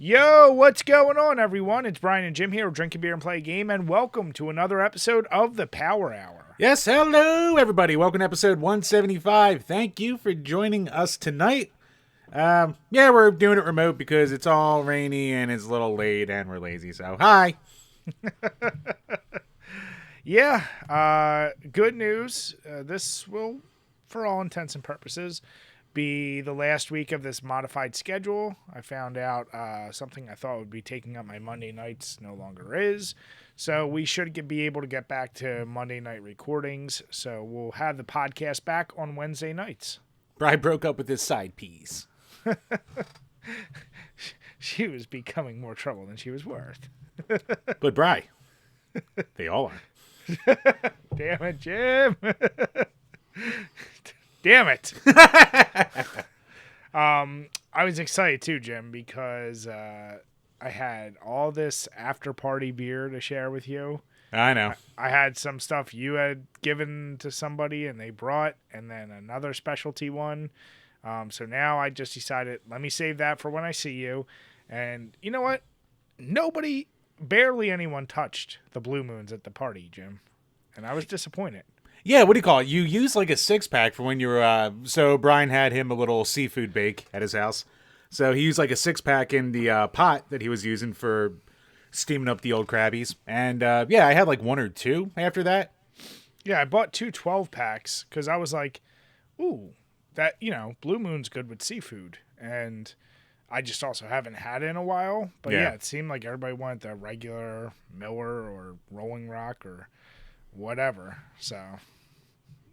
Yo, what's going on, everyone? It's Brian and Jim here, Drink a Beer and Play a Game, and welcome to another episode of the Power Hour. Yes, hello, everybody. Welcome to episode 175. Thank you for joining us tonight. We're doing it remote because it's all rainy and it's a little late and we're lazy, so hi. Good news. This will, for all intents and purposes, be the last week of this modified schedule. I found out something I thought would be taking up my Monday nights no longer is. So we should be able to get back to Monday night recordings. So we'll have the podcast back on Wednesday nights. Bri broke up with his side piece. She was becoming more trouble than she was worth. But Bri, they all are. Damn it, Jim. Damn it. I was excited too, Jim, because I had all this after party beer to share with you. I know. I had some stuff you had given to somebody and they brought, and then another specialty one. So now I just decided, let me save that for when I see you. And you know what? Barely anyone touched the Blue Moons at the party, Jim. And I was disappointed. Yeah, what do you call it? You used like a 6-pack for when you were, so Brian had him a little seafood bake at his house. So he used like a 6-pack in the pot that he was using for steaming up the old crabbies. And I had like one or two after that. Yeah, I bought 2 12-packs because I was like, ooh, that, Blue Moon's good with seafood. And I just also haven't had it in a while. But yeah, it seemed like everybody wanted the regular Miller or Rolling Rock or whatever. So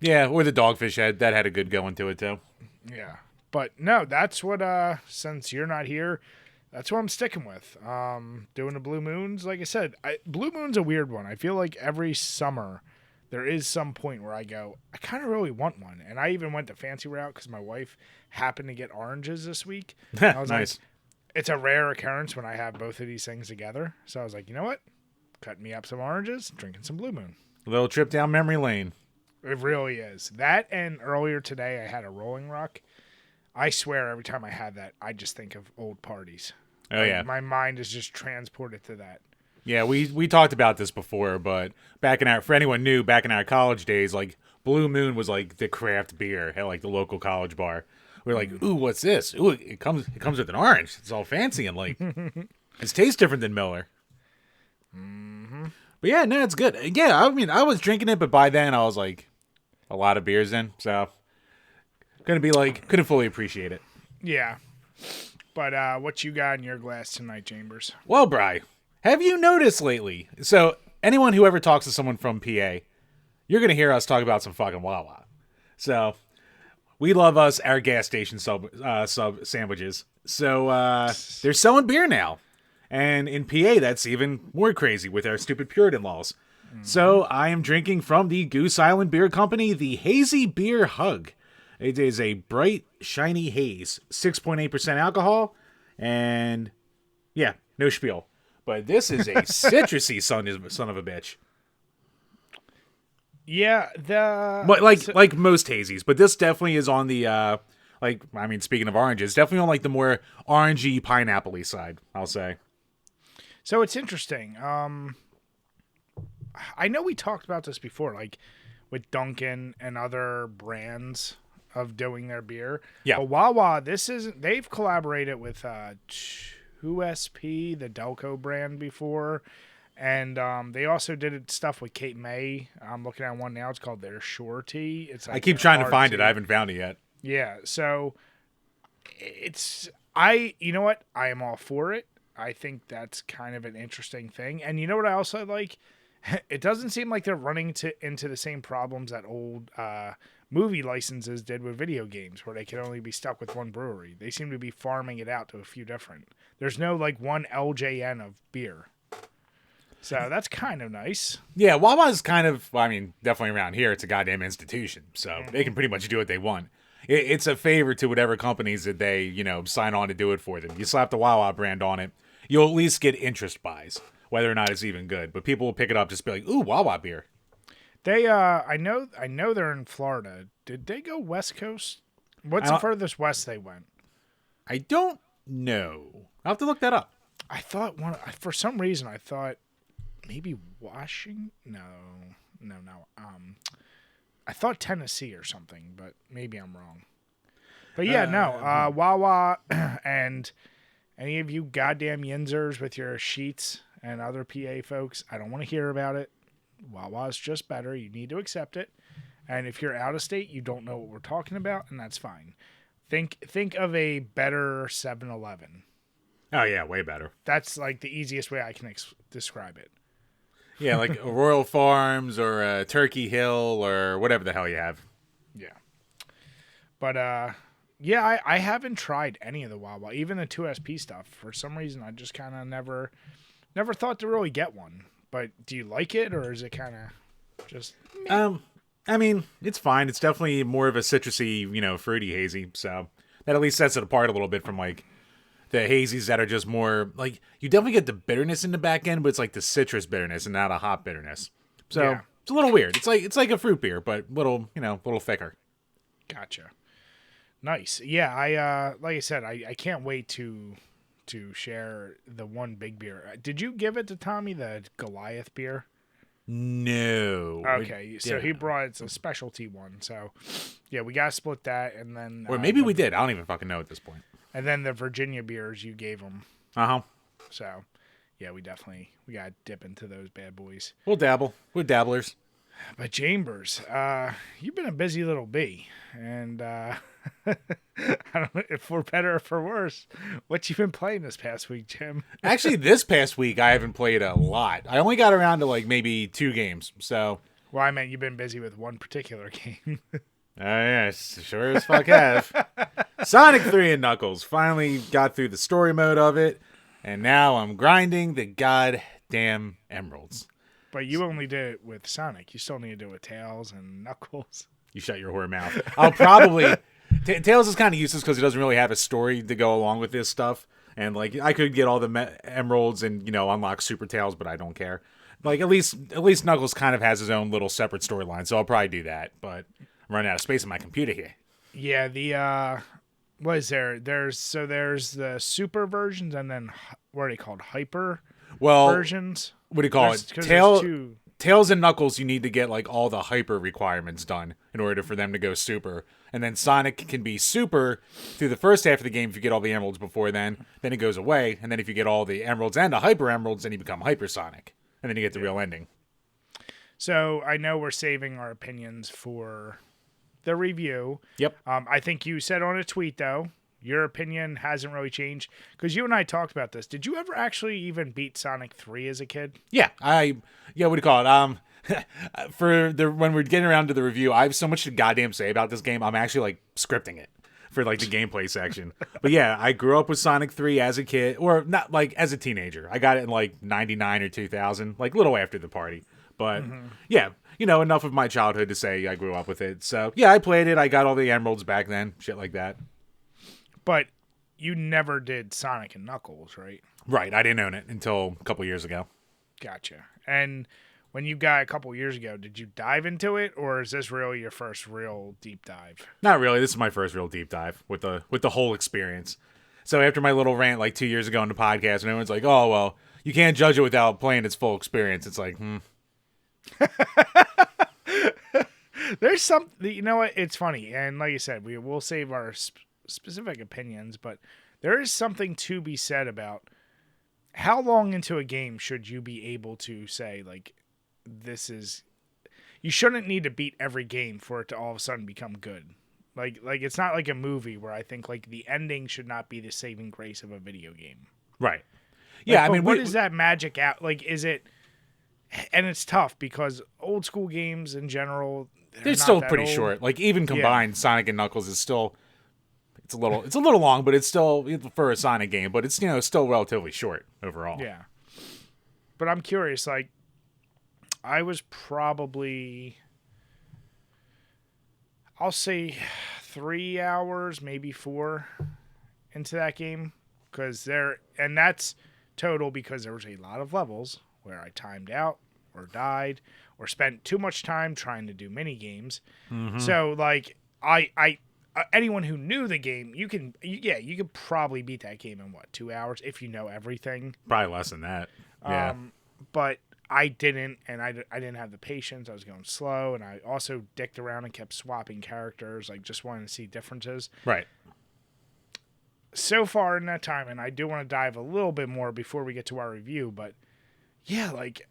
yeah, or the Dogfish that had a good going to it too. Yeah. But no, that's what since you're not here, that's what I'm sticking with. Doing the Blue Moons, like I said, Blue Moon's a weird one. I feel like every summer there is some point where I go, I kind of really want one. And I even went the fancy route because my wife happened to get oranges this week. I was nice. Like, it's a rare occurrence when I have both of these things together. So I was like, you know what? Cutting me up some oranges, drinking some Blue Moon. A little trip down memory lane. It really is. That, and earlier today I had a Rolling Rock. I swear every time I had that, I just think of old parties. Oh, yeah. My mind is just transported to that. Yeah, we talked about this before, but for anyone new, back in our college days, like Blue Moon was like the craft beer at like the local college bar. We're like, ooh, what's this? Ooh, it comes with an orange. It's all fancy and like it tastes different than Miller. Mm-hmm. But yeah, no, it's good. Yeah, I mean, I was drinking it, but by then I was like a lot of beers in, so couldn't fully appreciate it. Yeah. But what you got in your glass tonight, Chambers? Well, Bri, have you noticed lately? So anyone who ever talks to someone from PA, you're going to hear us talk about some fucking Wawa. So we love us our gas station sub sandwiches. So they're selling beer now. And in PA, that's even more crazy with our stupid Puritan laws. Mm-hmm. So I am drinking from the Goose Island Beer Company, the Hazy Beer Hug. It is a bright, shiny haze, 6.8% alcohol, and yeah, no spiel. But this is a citrusy son of a bitch. Yeah, but like most hazies, but this definitely is on the speaking of oranges, definitely on like the more orangey, pineapple-y side, I'll say. So it's interesting. I know we talked about this before, like with Dunkin' and other brands of doing their beer. Yeah. But Wawa, they've collaborated with 2SP, the Delco brand before. And they also did stuff with Cape May. I'm looking at one now. It's called their Shore Tea. It's like I keep trying to find it. I haven't found it yet. Yeah. So you know what? I am all for it. I think that's kind of an interesting thing. And you know what I also like? It doesn't seem like they're running into the same problems that old movie licenses did with video games, where they can only be stuck with one brewery. They seem to be farming it out to a few different. There's no like one LJN of beer. So that's kind of nice. Yeah, Wawa's kind of, definitely around here, it's a goddamn institution. So they can pretty much do what they want. It's a favor to whatever companies that they, sign on to do it for them. You slap the Wawa brand on it, you'll at least get interest buys, whether or not it's even good. But people will pick it up just be like, ooh, Wawa beer. They, I know they're in Florida. Did they go West Coast? What's the furthest west they went? I don't know. I'll have to look that up. I thought for some reason I thought maybe Washington. No. I thought Tennessee or something, but maybe I'm wrong. But yeah, no. Wawa and any of you goddamn yinzers with your sheets and other PA folks, I don't want to hear about it. Wawa's just better. You need to accept it. And if you're out of state, you don't know what we're talking about, and that's fine. Think of a better 7-Eleven. Oh yeah, way better. That's like the easiest way I can describe it. Yeah, like a Royal Farms or a Turkey Hill or whatever the hell you have. Yeah. But yeah, I haven't tried any of the Wawa, even the 2SP stuff. For some reason, I just kind of never thought to really get one. But do you like it, or is it kind of just? I mean, it's fine. It's definitely more of a citrusy, fruity hazy. So that at least sets it apart a little bit from like the hazies that are just more like you definitely get the bitterness in the back end, but it's like the citrus bitterness and not a hop bitterness. So yeah. It's a little weird. It's like a fruit beer, but little thicker. Gotcha. Nice. Yeah, I like I said, I can't wait to share the one big beer. Did you give it to Tommy, the Goliath beer? No. Okay, so he brought it's a specialty one. So yeah, we gotta split that, and then or maybe we did. I don't even fucking know at this point. And then the Virginia beers you gave him. So yeah, we gotta dip into those bad boys. We'll dabble. We're dabblers. But Chambers, you've been a busy little bee, and I don't know if for better or for worse. What you been playing this past week, Jim? Actually, this past week I haven't played a lot. I only got around to like maybe 2 games. So. Well, I meant you've been busy with one particular game. Oh yes, sure as fuck have. Sonic 3 and Knuckles finally got through the story mode of it, and now I'm grinding the goddamn emeralds. But you only did it with Sonic. You still need to do it with Tails and Knuckles. You shut your whore mouth. I'll probably... Tails is kind of useless because he doesn't really have a story to go along with this stuff. And, like, I could get all the emeralds and, unlock Super Tails, but I don't care. Like, at least Knuckles kind of has his own little separate storyline, so I'll probably do that. But I'm running out of space on my computer here. Yeah, the... what is there? There's the Super versions and then... What are they called? Hyper versions? What do you call it? Tails and Knuckles, you need to get like all the hyper requirements done in order for them to go super. And then Sonic can be super through the first half of the game if you get all the emeralds before then. Then it goes away. And then if you get all the emeralds and the hyper emeralds, then you become Hyper Sonic. And then you get the real ending. So I know we're saving our opinions for the review. Yep. I think you said on a tweet, though, your opinion hasn't really changed. Because you and I talked about this. Did you ever actually even beat Sonic 3 as a kid? Yeah. What do you call it? When we're getting around to the review, I have so much to goddamn say about this game. I'm actually like scripting it for like the gameplay section. But yeah, I grew up with Sonic 3 as a kid, or not like as a teenager. I got it in like 99 or 2000, like a little after the party. But yeah, enough of my childhood to say I grew up with it. So yeah, I played it. I got all the emeralds back then, shit like that. But you never did Sonic and Knuckles, right? Right. I didn't own it until a couple years ago. Gotcha. And when you got a couple years ago, did you dive into it, or is this really your first real deep dive? Not really. This is my first real deep dive with the whole experience. So after my little rant like 2 years ago on the podcast, and everyone's like, "Oh well, you can't judge it without playing its full experience." It's like, There's some, what? It's funny, and like you said, we will save our specific opinions, but there is something to be said about how long into a game should you be able to say, like, you shouldn't need to beat every game for it to all of a sudden become good. Like it's not like a movie where I think like the ending should not be the saving grace of a video game. Right. Yeah. What is that magic out? Like, is it, and it's tough because old school games in general, they're still pretty short. Like even combined, Sonic and Knuckles is still, it's a little long, but it's still for a Sonic game, but it's, still relatively short overall. Yeah. But I'm curious, like, I was probably, I'll say 3 hours, maybe 4 into that game. And that's total because there was a lot of levels where I timed out or died or spent too much time trying to do mini games. Mm-hmm. So like I anyone who knew the game, you could probably beat that game in what, 2 hours if you know everything. Probably less than that. Yeah. But I didn't, and I didn't have the patience. I was going slow, and I also dicked around and kept swapping characters, like just wanting to see differences. Right. So far in that time, and I do want to dive a little bit more before we get to our review, but yeah, like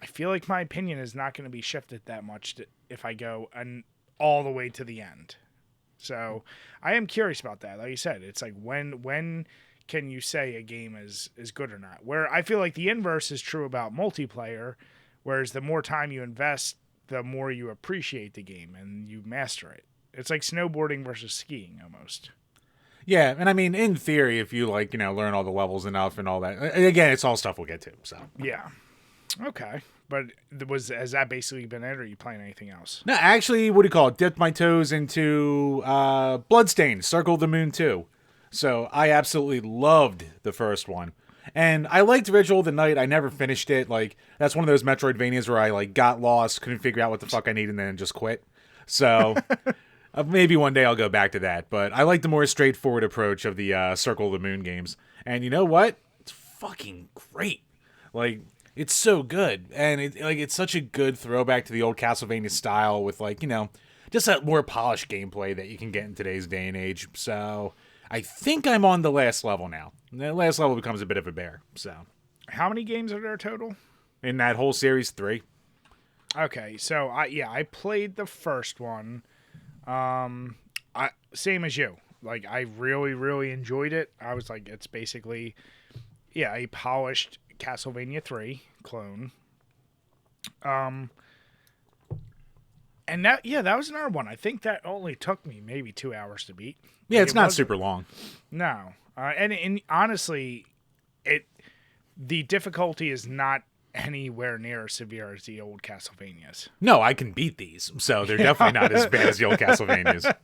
I feel like my opinion is not going to be shifted that much if I go all the way to the end. So I am curious about that. Like you said, it's like when can you say a game is good or not? Where I feel like the inverse is true about multiplayer, whereas the more time you invest, the more you appreciate the game and you master it. It's like snowboarding versus skiing almost. Yeah, and I mean, in theory, if you like, learn all the levels enough and all that, again, it's all stuff we'll get to. So yeah, okay. But has that basically been it, or are you playing anything else? no, actually, what do you call it? Dipped my toes into Bloodstained, Circle of the Moon 2. So I absolutely loved the first one. And I liked Ritual of the Night. I never finished it. Like, that's one of those Metroidvanias where I like got lost, couldn't figure out what the fuck I needed, and then just quit. So maybe one day I'll go back to that. But I like the more straightforward approach of the Circle of the Moon games. And you know what? It's fucking great. Like, it's so good. And it's such a good throwback to the old Castlevania style with just that more polished gameplay that you can get in today's day and age. So I think I'm on the last level now. And the last level becomes a bit of a bear. So how many games are there total? In that whole series, 3. Okay, so I played the first one. Same as you. Like, I really, really enjoyed it. I was like, it's basically, a polished Castlevania 3 clone. And that was another one. I think that only took me maybe 2 hours to beat. Yeah, it's not super long. No. And honestly, the difficulty is not anywhere near as severe as the old Castlevanias. No, I can beat these, so they're definitely not as bad as the old Castlevanias.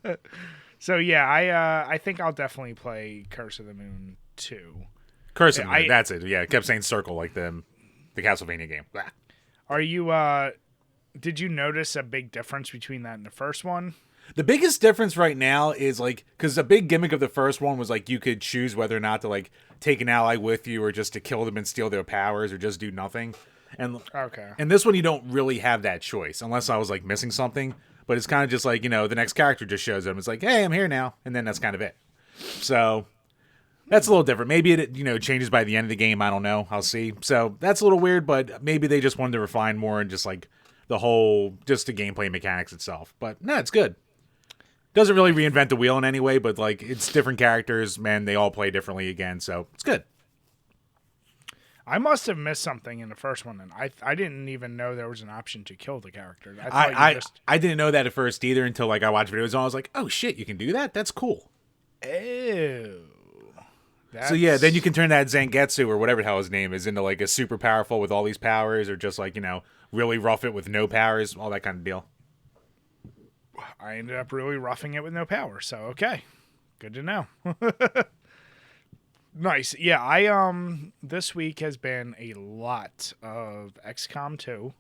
So yeah, I think I'll definitely play Curse of the Moon 2. Curse of the Moon, that's it. Yeah, I kept saying Circle like the Castlevania game. Blah. Are you did you notice a big difference between that and the first one? The biggest difference right now is because the big gimmick of the first one was you could choose whether or not to take an ally with you or just to kill them and steal their powers or just do nothing. And okay. And this one you don't really have that choice unless I was missing something. But it's kind of just the next character just shows up. It's like, hey, I'm here now, and then that's kind of it. So that's a little different. Maybe it changes by the end of the game. I don't know. I'll see. So that's a little weird, but maybe they just wanted to refine more and just the whole just the gameplay mechanics itself. But no, it's good. Doesn't really reinvent the wheel in any way, but it's different characters, man. They all play differently again, so it's good. I must have missed something in the first one, and I didn't even know there was an option to kill the character. I didn't know that at first either until I watched videos and I was like, oh shit, you can do that? That's cool. Ew. So yeah, then you can turn that Zangetsu or whatever the hell his name is into a super powerful with all these powers, or just really rough it with no powers, all that kind of deal. I ended up really roughing it with no power, so okay. Good to know. Nice. Yeah, this week has been a lot of XCOM 2.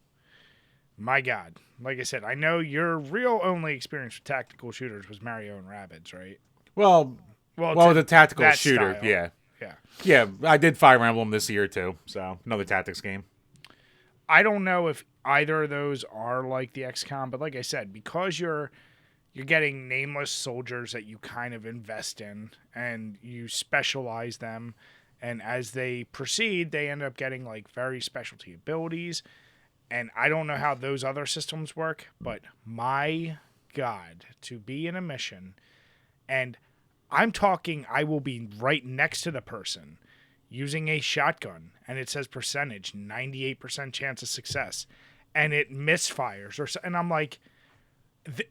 My God. Like I said, I know your real only experience with tactical shooters was Mario and Rabbids, right? Well, the tactical shooter, style. yeah. Yeah. Yeah, I did Fire Emblem this year too, so another tactics game. I don't know if either of those are like the XCOM, but like I said, because you're getting nameless soldiers that you kind of invest in and you specialize them, and as they proceed, they end up getting very specialty abilities. And I don't know how those other systems work, but my God, to be in a mission, and I'm talking, I will be right next to the person using a shotgun, and it says percentage, 98% chance of success, and it misfires, and I'm like,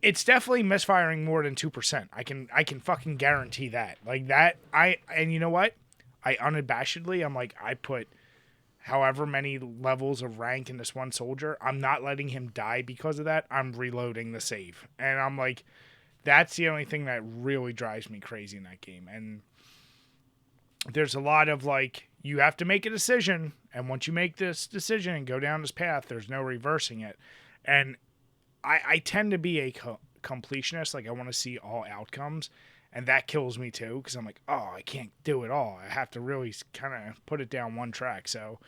it's definitely misfiring more than 2%. I can fucking guarantee that. And you know what? I unabashedly, I'm like, I put however many levels of rank in this one soldier. I'm not letting him die because of that. I'm reloading the save. And I'm like, that's the only thing that really drives me crazy in that game. And there's a lot of you have to make a decision. And once you make this decision and go down this path, there's no reversing it. And I tend to be a completionist. Like I want to see all outcomes, and that kills me too because I'm like, oh, I can't do it all. I have to really kind of put it down one track. So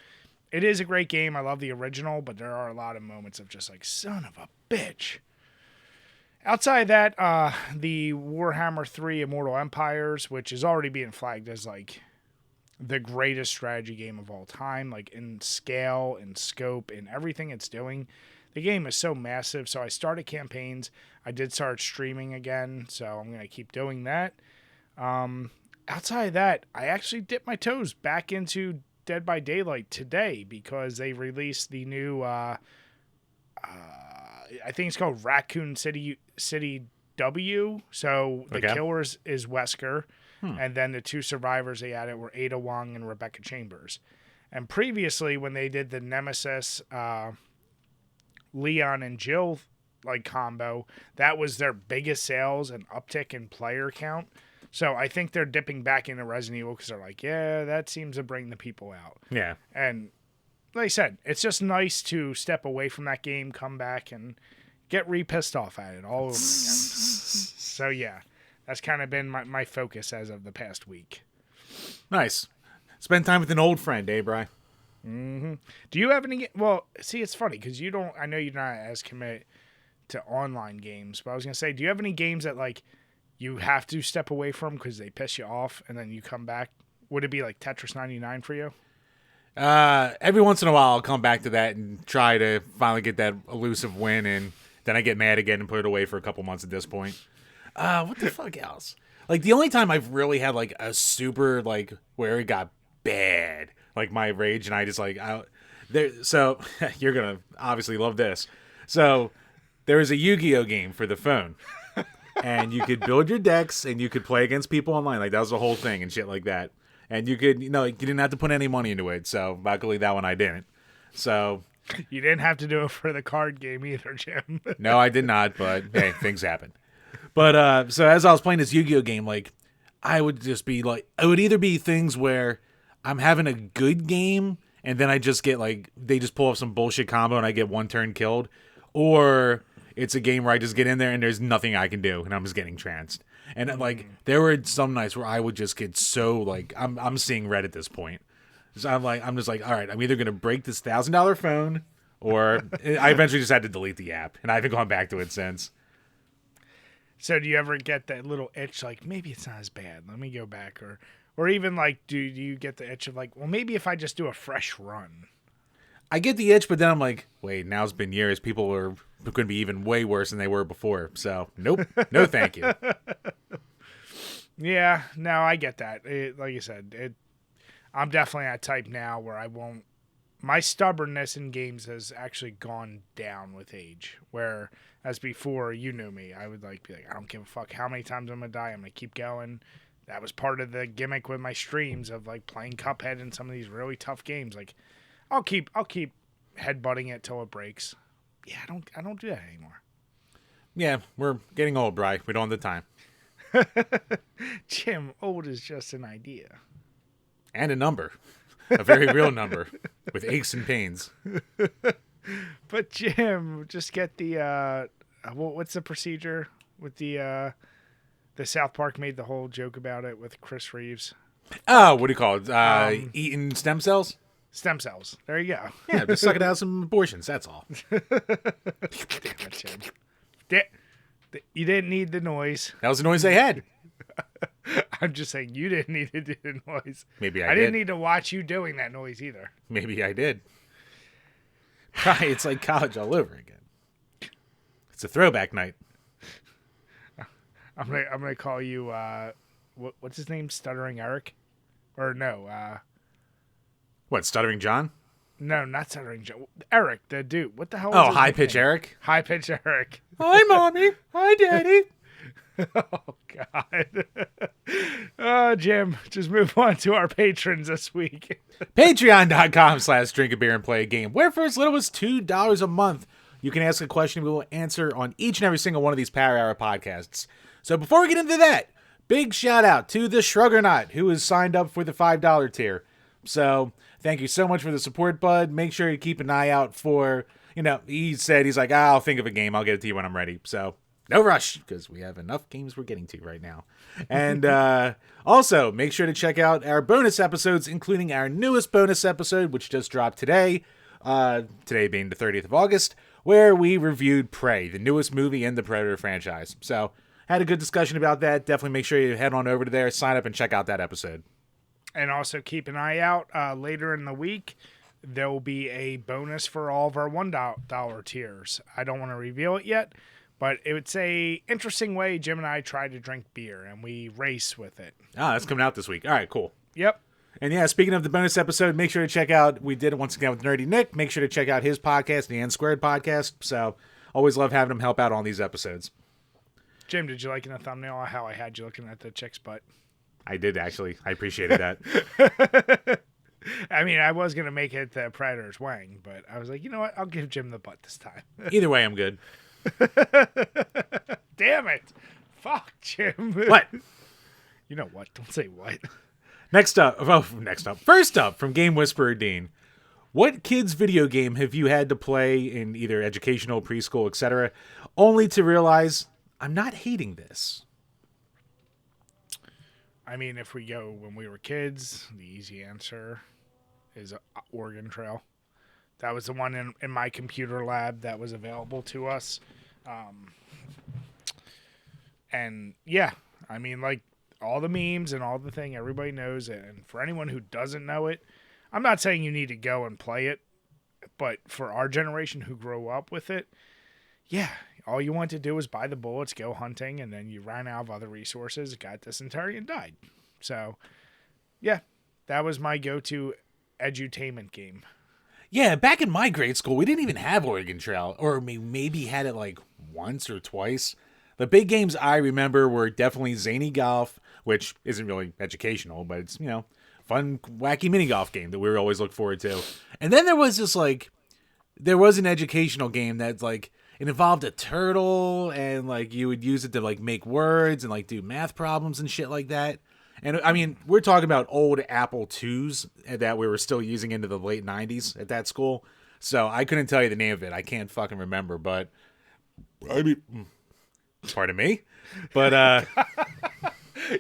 it is a great game. I love the original, but there are a lot of moments of just like, son of a bitch. Outside of that, the Warhammer 3 Immortal Empires, which is already being flagged as like the greatest strategy game of all time, like in scale and scope and everything it's doing. The game is so massive. So I started campaigns. I did start streaming again, so I'm going to keep doing that. Outside of that, I actually dipped my toes back into Dead by Daylight today because they released the new, I think it's called Raccoon City W. So the killers is Wesker. And then the two survivors they added were Ada Wong and Rebecca Chambers. And previously, when they did the Nemesis, Leon and Jill like combo, that was their biggest sales and uptick in player count. So I think they're dipping back into Resident Evil because they're like, yeah, that seems to bring the people out. Yeah. And like I said, it's just nice to step away from that game, come back, and get pissed off at it all over again. So yeah. That's kind of been my focus as of the past week. Nice. Spend time with an old friend, eh, Bri? Mm-hmm. Do you have any... Well, see, it's funny, because you don't... I know you're not as committed to online games, but I was going to say, do you have any games that, like, you have to step away from because they piss you off, and then you come back? Would it be, like, Tetris 99 for you? Every once in a while, I'll come back to that and try to finally get that elusive win, and then I get mad again and put it away for a couple months at this point. What the fuck else? Like, the only time I've really had, like, a super, like, where it got bad, like, my rage, and I just, like, so, you're gonna obviously love this. So, there was a Yu-Gi-Oh! Game for the phone, and you could build your decks, and you could play against people online, like, that was the whole thing, and shit like that. And you could, you didn't have to put any money into it, so, luckily that one I didn't. So... You didn't have to do it for the card game either, Jim. No, I did not, but, hey, things happen. But, so as I was playing this Yu-Gi-Oh! Game, like, I would just be like, it would either be things where I'm having a good game and then I just get, like, they just pull off some bullshit combo and I get one turn killed, or it's a game where I just get in there and there's nothing I can do and I'm just getting tranced. And, like, there were some nights where I would just get so, like, I'm seeing red at this point. So I'm just like, all right, I'm either going to break this $1,000 phone or I eventually just had to delete the app and I haven't gone back to it since. So do you ever get that little itch, like, maybe it's not as bad, let me go back? Or even, like, do you get the itch of, like, well, maybe if I just do a fresh run? I get the itch, but then I'm like, wait, now it's been years. People are going to be even way worse than they were before. So, nope. No, thank you. Yeah, no, I get that. Like you said, I'm definitely that type now where I won't... My stubbornness in games has actually gone down with age, where... As before, you knew me. I would be like, I don't give a fuck how many times I'm gonna die. I'm gonna keep going. That was part of the gimmick with my streams of like playing Cuphead and some of these really tough games. Like, I'll keep headbutting it till it breaks. Yeah, I don't do that anymore. Yeah, we're getting old, Bri. We don't have the time. Jim, old is just an idea. And a number. A very real number. With aches and pains. But Jim, just get the what's the procedure with the South Park made the whole joke about it with Chris Reeves. Oh, what do you call it? Eating stem cells? Stem cells. There you go. Yeah, just sucking out some abortions. That's all. Damn it, Jim. You didn't need the noise. That was the noise they had. I'm just saying you didn't need to do the noise. Maybe I did. I didn't did. need to watch you doing that noise either. Maybe I did. Right, it's like college all over again. It's a throwback night. I'm gonna call you what's his name? Stuttering Eric, or no? What, Stuttering John? No, not Stuttering John. Eric, the dude. What the hell? Oh, High Pitch Eric. High Pitch Eric. Hi, mommy. Hi, daddy. Oh God. Jim, just move on to our patrons this week. Patreon.com/DrinkABeerandPlayAGame, where for as little as $2 a month, you can ask a question we will answer on each and every single one of these Power Hour podcasts. So before we get into that, big shout out to the Shruggernaut, who has signed up for the $5 tier. So thank you so much for the support, bud. Make sure you keep an eye out for, he said, he's like, I'll think of a game. I'll get it to you when I'm ready. So No rush, because we have enough games we're getting to right now. And also, make sure to check out our bonus episodes, including our newest bonus episode, which just dropped today, today being the 30th of August, where we reviewed Prey, the newest movie in the Predator franchise. So, had a good discussion about that. Definitely make sure you head on over to there, sign up, and check out that episode. And also keep an eye out later in the week. There will be a bonus for all of our $1 tiers. I don't want to reveal it yet, but it's a interesting way Jim and I try to drink beer, and we race with it. Ah, that's coming out this week. All right, cool. Yep. And yeah, speaking of the bonus episode, make sure to check out, we did it once again with Nerdy Nick. Make sure to check out his podcast, the N Squared podcast. So, always love having him help out on these episodes. Jim, did you like in the thumbnail how I had you looking at the chick's butt? I did, actually. I appreciated that. I mean, I was going to make it the Predator's wang, but I was like, you know what? I'll give Jim the butt this time. Either way, I'm good. Damn it. Fuck, Jim. What? You know what? Don't say what. First up, from Game Whisperer Dean. What kids' video game have you had to play in either educational, preschool, etc., only to realize, I'm not hating this? I mean, if we go when we were kids, the easy answer is Oregon Trail. That was the one in my computer lab that was available to us. And yeah, I mean, like all the memes and all the thing, everybody knows it. And for anyone who doesn't know it, I'm not saying you need to go and play it, but for our generation who grew up with it, yeah, all you want to do is buy the bullets, go hunting, and then you ran out of other resources, got dysentery, and died. So, yeah, that was my go-to edutainment game. Yeah, back in my grade school, we didn't even have Oregon Trail, or we maybe had it like once or twice. The big games I remember were definitely Zany Golf, which isn't really educational, but it's, fun, wacky mini golf game that we always look forward to. And then there was an educational game that's like, it involved a turtle, and like you would use it to like make words and like do math problems and shit like that. And I mean, we're talking about old Apple IIs that we were still using into the late 90s at that school. So I couldn't tell you the name of it. I can't fucking remember, but I mean, pardon me, but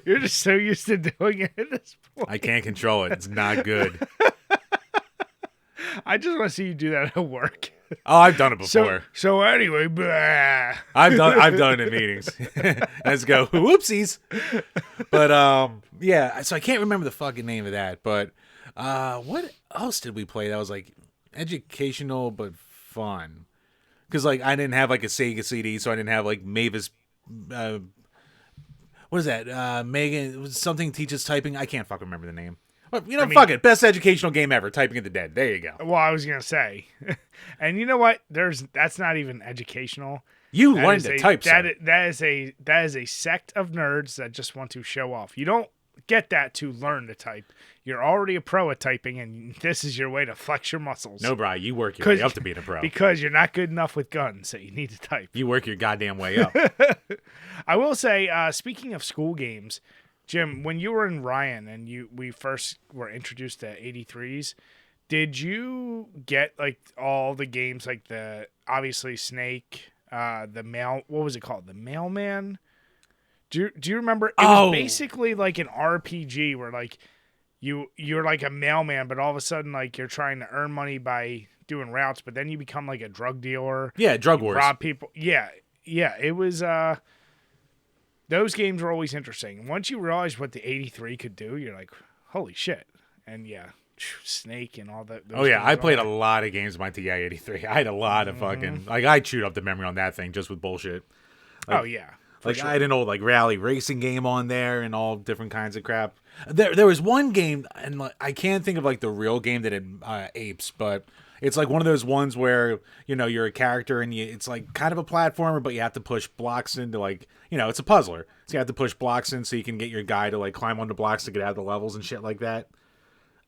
you're just so used to doing it at this point. I can't control it. It's not good. I just want to see you do that at work. Oh, I've done it before. So anyway, blah. I've done it in meetings. Let's go. Whoopsies. But yeah, so I can't remember the fucking name of that, but what else did we play that was like educational but fun? Because like I didn't have like a Sega CD, so I didn't have like Mavis what is that? Megan something teaches typing. I can't fucking remember the name. Well, fuck it. Best educational game ever. Typing of the Dead. There you go. Well, I was gonna say, and you know what? That's not even educational. You learned to type. That is a sect of nerds that just want to show off. You don't get that to learn to type. You're already a pro at typing, and this is your way to flex your muscles. No, Bri, you work your way up to being a pro. Because you're not good enough with guns, so you need to type. You work your goddamn way up. I will say, speaking of school games, Jim, when you were in Ryan and we first were introduced to 83s, did you get like all the games like the obviously Snake, what was it called? The Mailman? Do you remember? It was basically like an RPG where like you're like a mailman, but all of a sudden like you're trying to earn money by doing routes, but then you become like a drug dealer. Yeah, drug wars. Rob people. Yeah. It was those games were always interesting. Once you realize what the 83 could do, you're like, holy shit. And yeah, Snake and all that. Oh yeah, I played a lot of games with my TI-83. I had a lot of fucking like I chewed up the memory on that thing just with bullshit. Like, oh yeah. Like sure. I had an old like rally racing game on there and all different kinds of crap. There was one game, and like, I can't think of like the real game that it apes, but it's like one of those ones where you're a character and it's like kind of a platformer, but you have to push blocks into like it's a puzzler, so you have to push blocks in so you can get your guy to like climb onto blocks to get out of the levels and shit like that.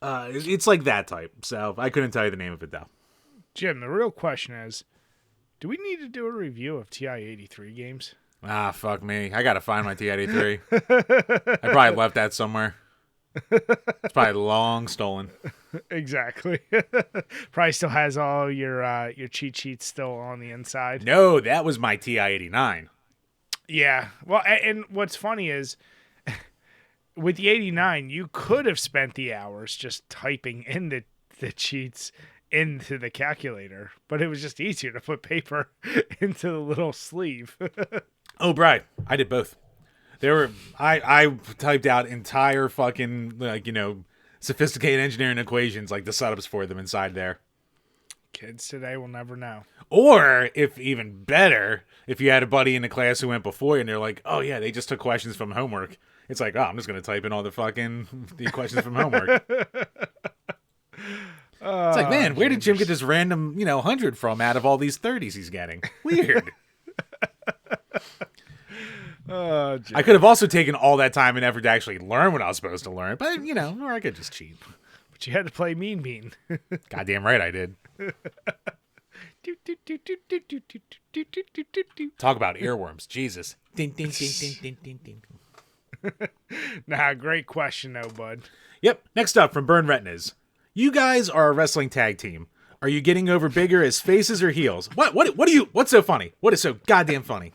It's like that type. So I couldn't tell you the name of it though. Jim, the real question is, do we need to do a review of TI-83 games? Ah, fuck me. I gotta find my TI-83. I probably left that somewhere. It's probably long stolen. Exactly. Probably still has all your cheat sheets still on the inside. No, that was my TI-89. Yeah. Well, and what's funny is with the 89, you could have spent the hours just typing in the cheats into the calculator, but it was just easier to put paper into the little sleeve. Oh, right. I did both. I typed out entire fucking, like, sophisticated engineering equations, like the setups for them inside there. Kids today will never know. Or, if even better, if you had a buddy in the class who went before you and they're like, oh yeah, they just took questions from homework. It's like, oh, I'm just going to type in all the questions from homework. It's like, man, where did Jim get this random, 100 from out of all these 30s he's getting? Weird. I could have also taken all that time and effort to actually learn what I was supposed to learn, but, or I could just cheat. But you had to play Mean. Goddamn right I did. Talk about earworms. Jesus. Ding, ding, ding, ding, ding, ding, ding. Nah, great question, though, bud. Yep. Next up from Burn Retinas. You guys are a wrestling tag team. Are you getting over bigger as faces or heels? What's so funny? What is so goddamn funny?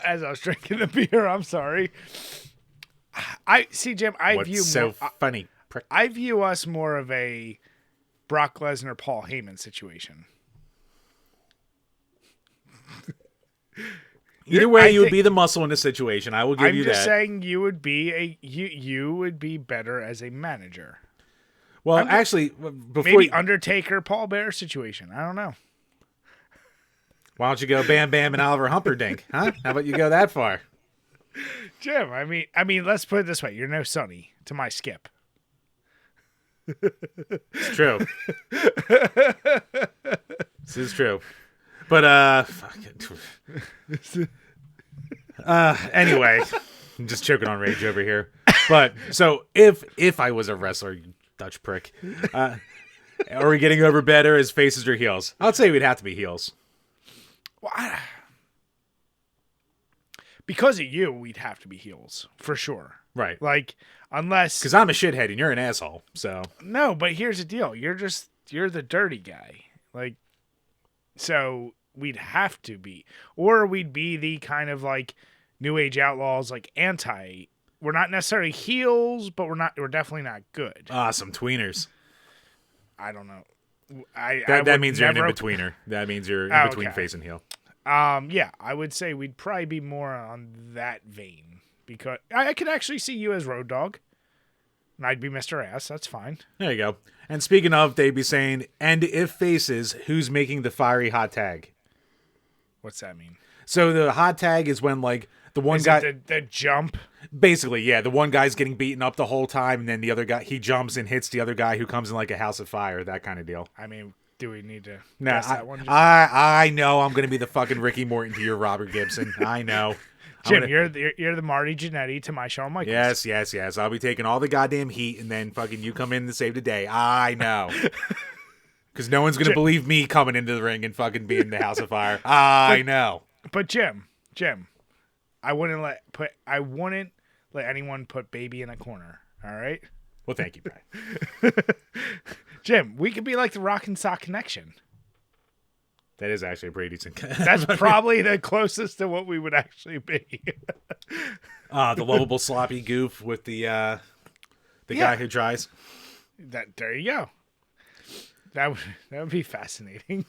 As I was drinking the beer, I'm sorry. I see, Jim. Funny? I view us more of a Brock Lesnar, Paul Heyman situation. Either way, you would be the muscle in this situation. I will give you that. I'm just saying you would be you would be better as a manager. Well, actually, before maybe Undertaker, Paul Bear situation. I don't know. Why don't you go Bam Bam and Oliver Humperdinck? Huh? How about you go that far? Jim, I mean, let's put it this way: you're no Sonny to my Skip. It's true. This is true. But anyway, I'm just choking on rage over here. But so if I was a wrestler, you Dutch prick, are we getting over better as faces or heels? I'd say we'd have to be heels. Well, because of you, we'd have to be heels for sure. Right. Like, unless because I'm a shithead and you're an asshole. So no, but here's the deal: you're the dirty guy. Like, so we'd have to be, or we'd be the kind of like New Age Outlaws, like anti. We're not necessarily heels, but we're definitely not good. Some tweeners. I don't know. That means you're an in-betweener. That means you're in between face and heel. Yeah, I would say we'd probably be more on that vein because I could actually see you as Road Dogg, and I'd be Mr. Ass. That's fine. There you go. And speaking of, they'd be saying, and if faces, who's making the fiery hot tag? What's that mean? So the hot tag is when like the one guy the jump. Basically, yeah, the one guy's getting beaten up the whole time, and then the other guy he jumps and hits the other guy who comes in like a house of fire, that kind of deal. I mean, do we need to guess that one? I know I'm gonna be the fucking Ricky Morton to your Robert Gibson. I know. Jim, you're the Marty Jannetty to my Shawn Michaels. Yes. I'll be taking all the goddamn heat, and then fucking you come in to save the day. I know. Because no one's gonna believe me coming into the ring and fucking being the house of fire. I know. But Jim, I wouldn't let anyone put baby in a corner. All right. Well, thank you, Brad. Jim, we could be like the Rock and Sock Connection. That is actually a pretty decent. That's probably the closest to what we would actually be. The lovable sloppy goof with the guy who tries. There you go. That would be fascinating.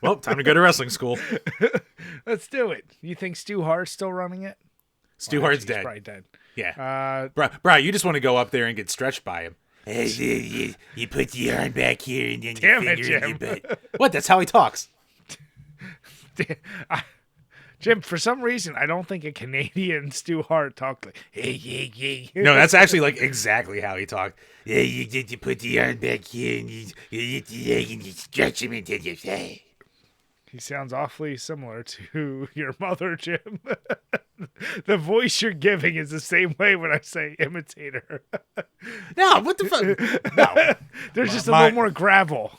Well, time to go to wrestling school. Let's do it. You think Stu Hart's still running it? Stu Hart's dead. He's probably dead. Yeah. Bro, you just want to go up there and get stretched by him. Hey, you put the arm back here and then Damn your it, finger in your Jim. butt. What? That's how he talks. Jim, for some reason, I don't think a Canadian Stu Hart talked like, hey. No, that's actually like exactly how he talked. Yeah, you put the arm back here and you hit the leg and you stretch him until you say. He sounds awfully similar to your mother, Jim. The voice you're giving is the same way when I say imitator. No, what the fuck? No. There's just a little more gravel.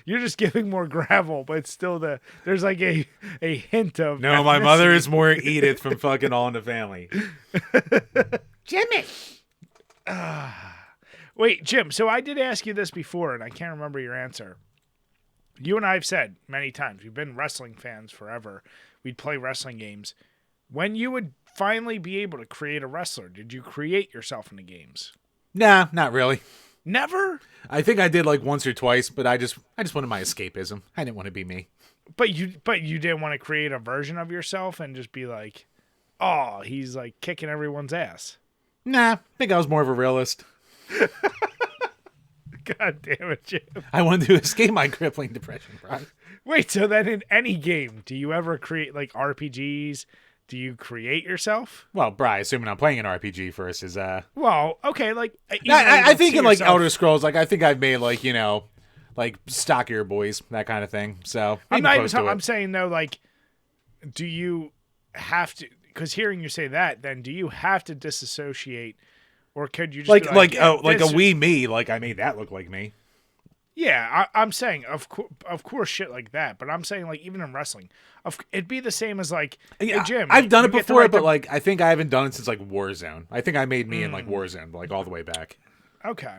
You're just giving more gravel, but still there's like a hint of no. My mother is more Edith from fucking All in the Family. Jimmy. Wait, Jim. So I did ask you this before, and I can't remember your answer. You and I have said many times, we've been wrestling fans forever. We'd play wrestling games. When you would finally be able to create a wrestler, did you create yourself in the games? Nah, not really. Never? I think I did like once or twice, but I just wanted my escapism. I didn't want to be me. But you didn't want to create a version of yourself and just be like, oh, he's like kicking everyone's ass. Nah, I think I was more of a realist. God damn it, Jim. I wanted to escape my crippling depression, bro. Wait, so then in any game, do you ever create like RPGs? Do you create yourself? Well, Bri, assuming I'm playing an RPG versus Well, okay, like I think in like Elder Scrolls, like I think I've made like, you know, like stockier boys, that kind of thing. So I'm not even I'm saying though, like, do you have to? Because hearing you say that, then do you have to disassociate, or could you just like be like a wee me? Like I made that look like me. Yeah, I'm saying of course shit like that, but I'm saying like even in wrestling, it'd be the same as like Yeah, hey, Jim. I've done it before, but the... like I think I haven't done it since like Warzone. I think I made me in like Warzone, like all the way back. Okay,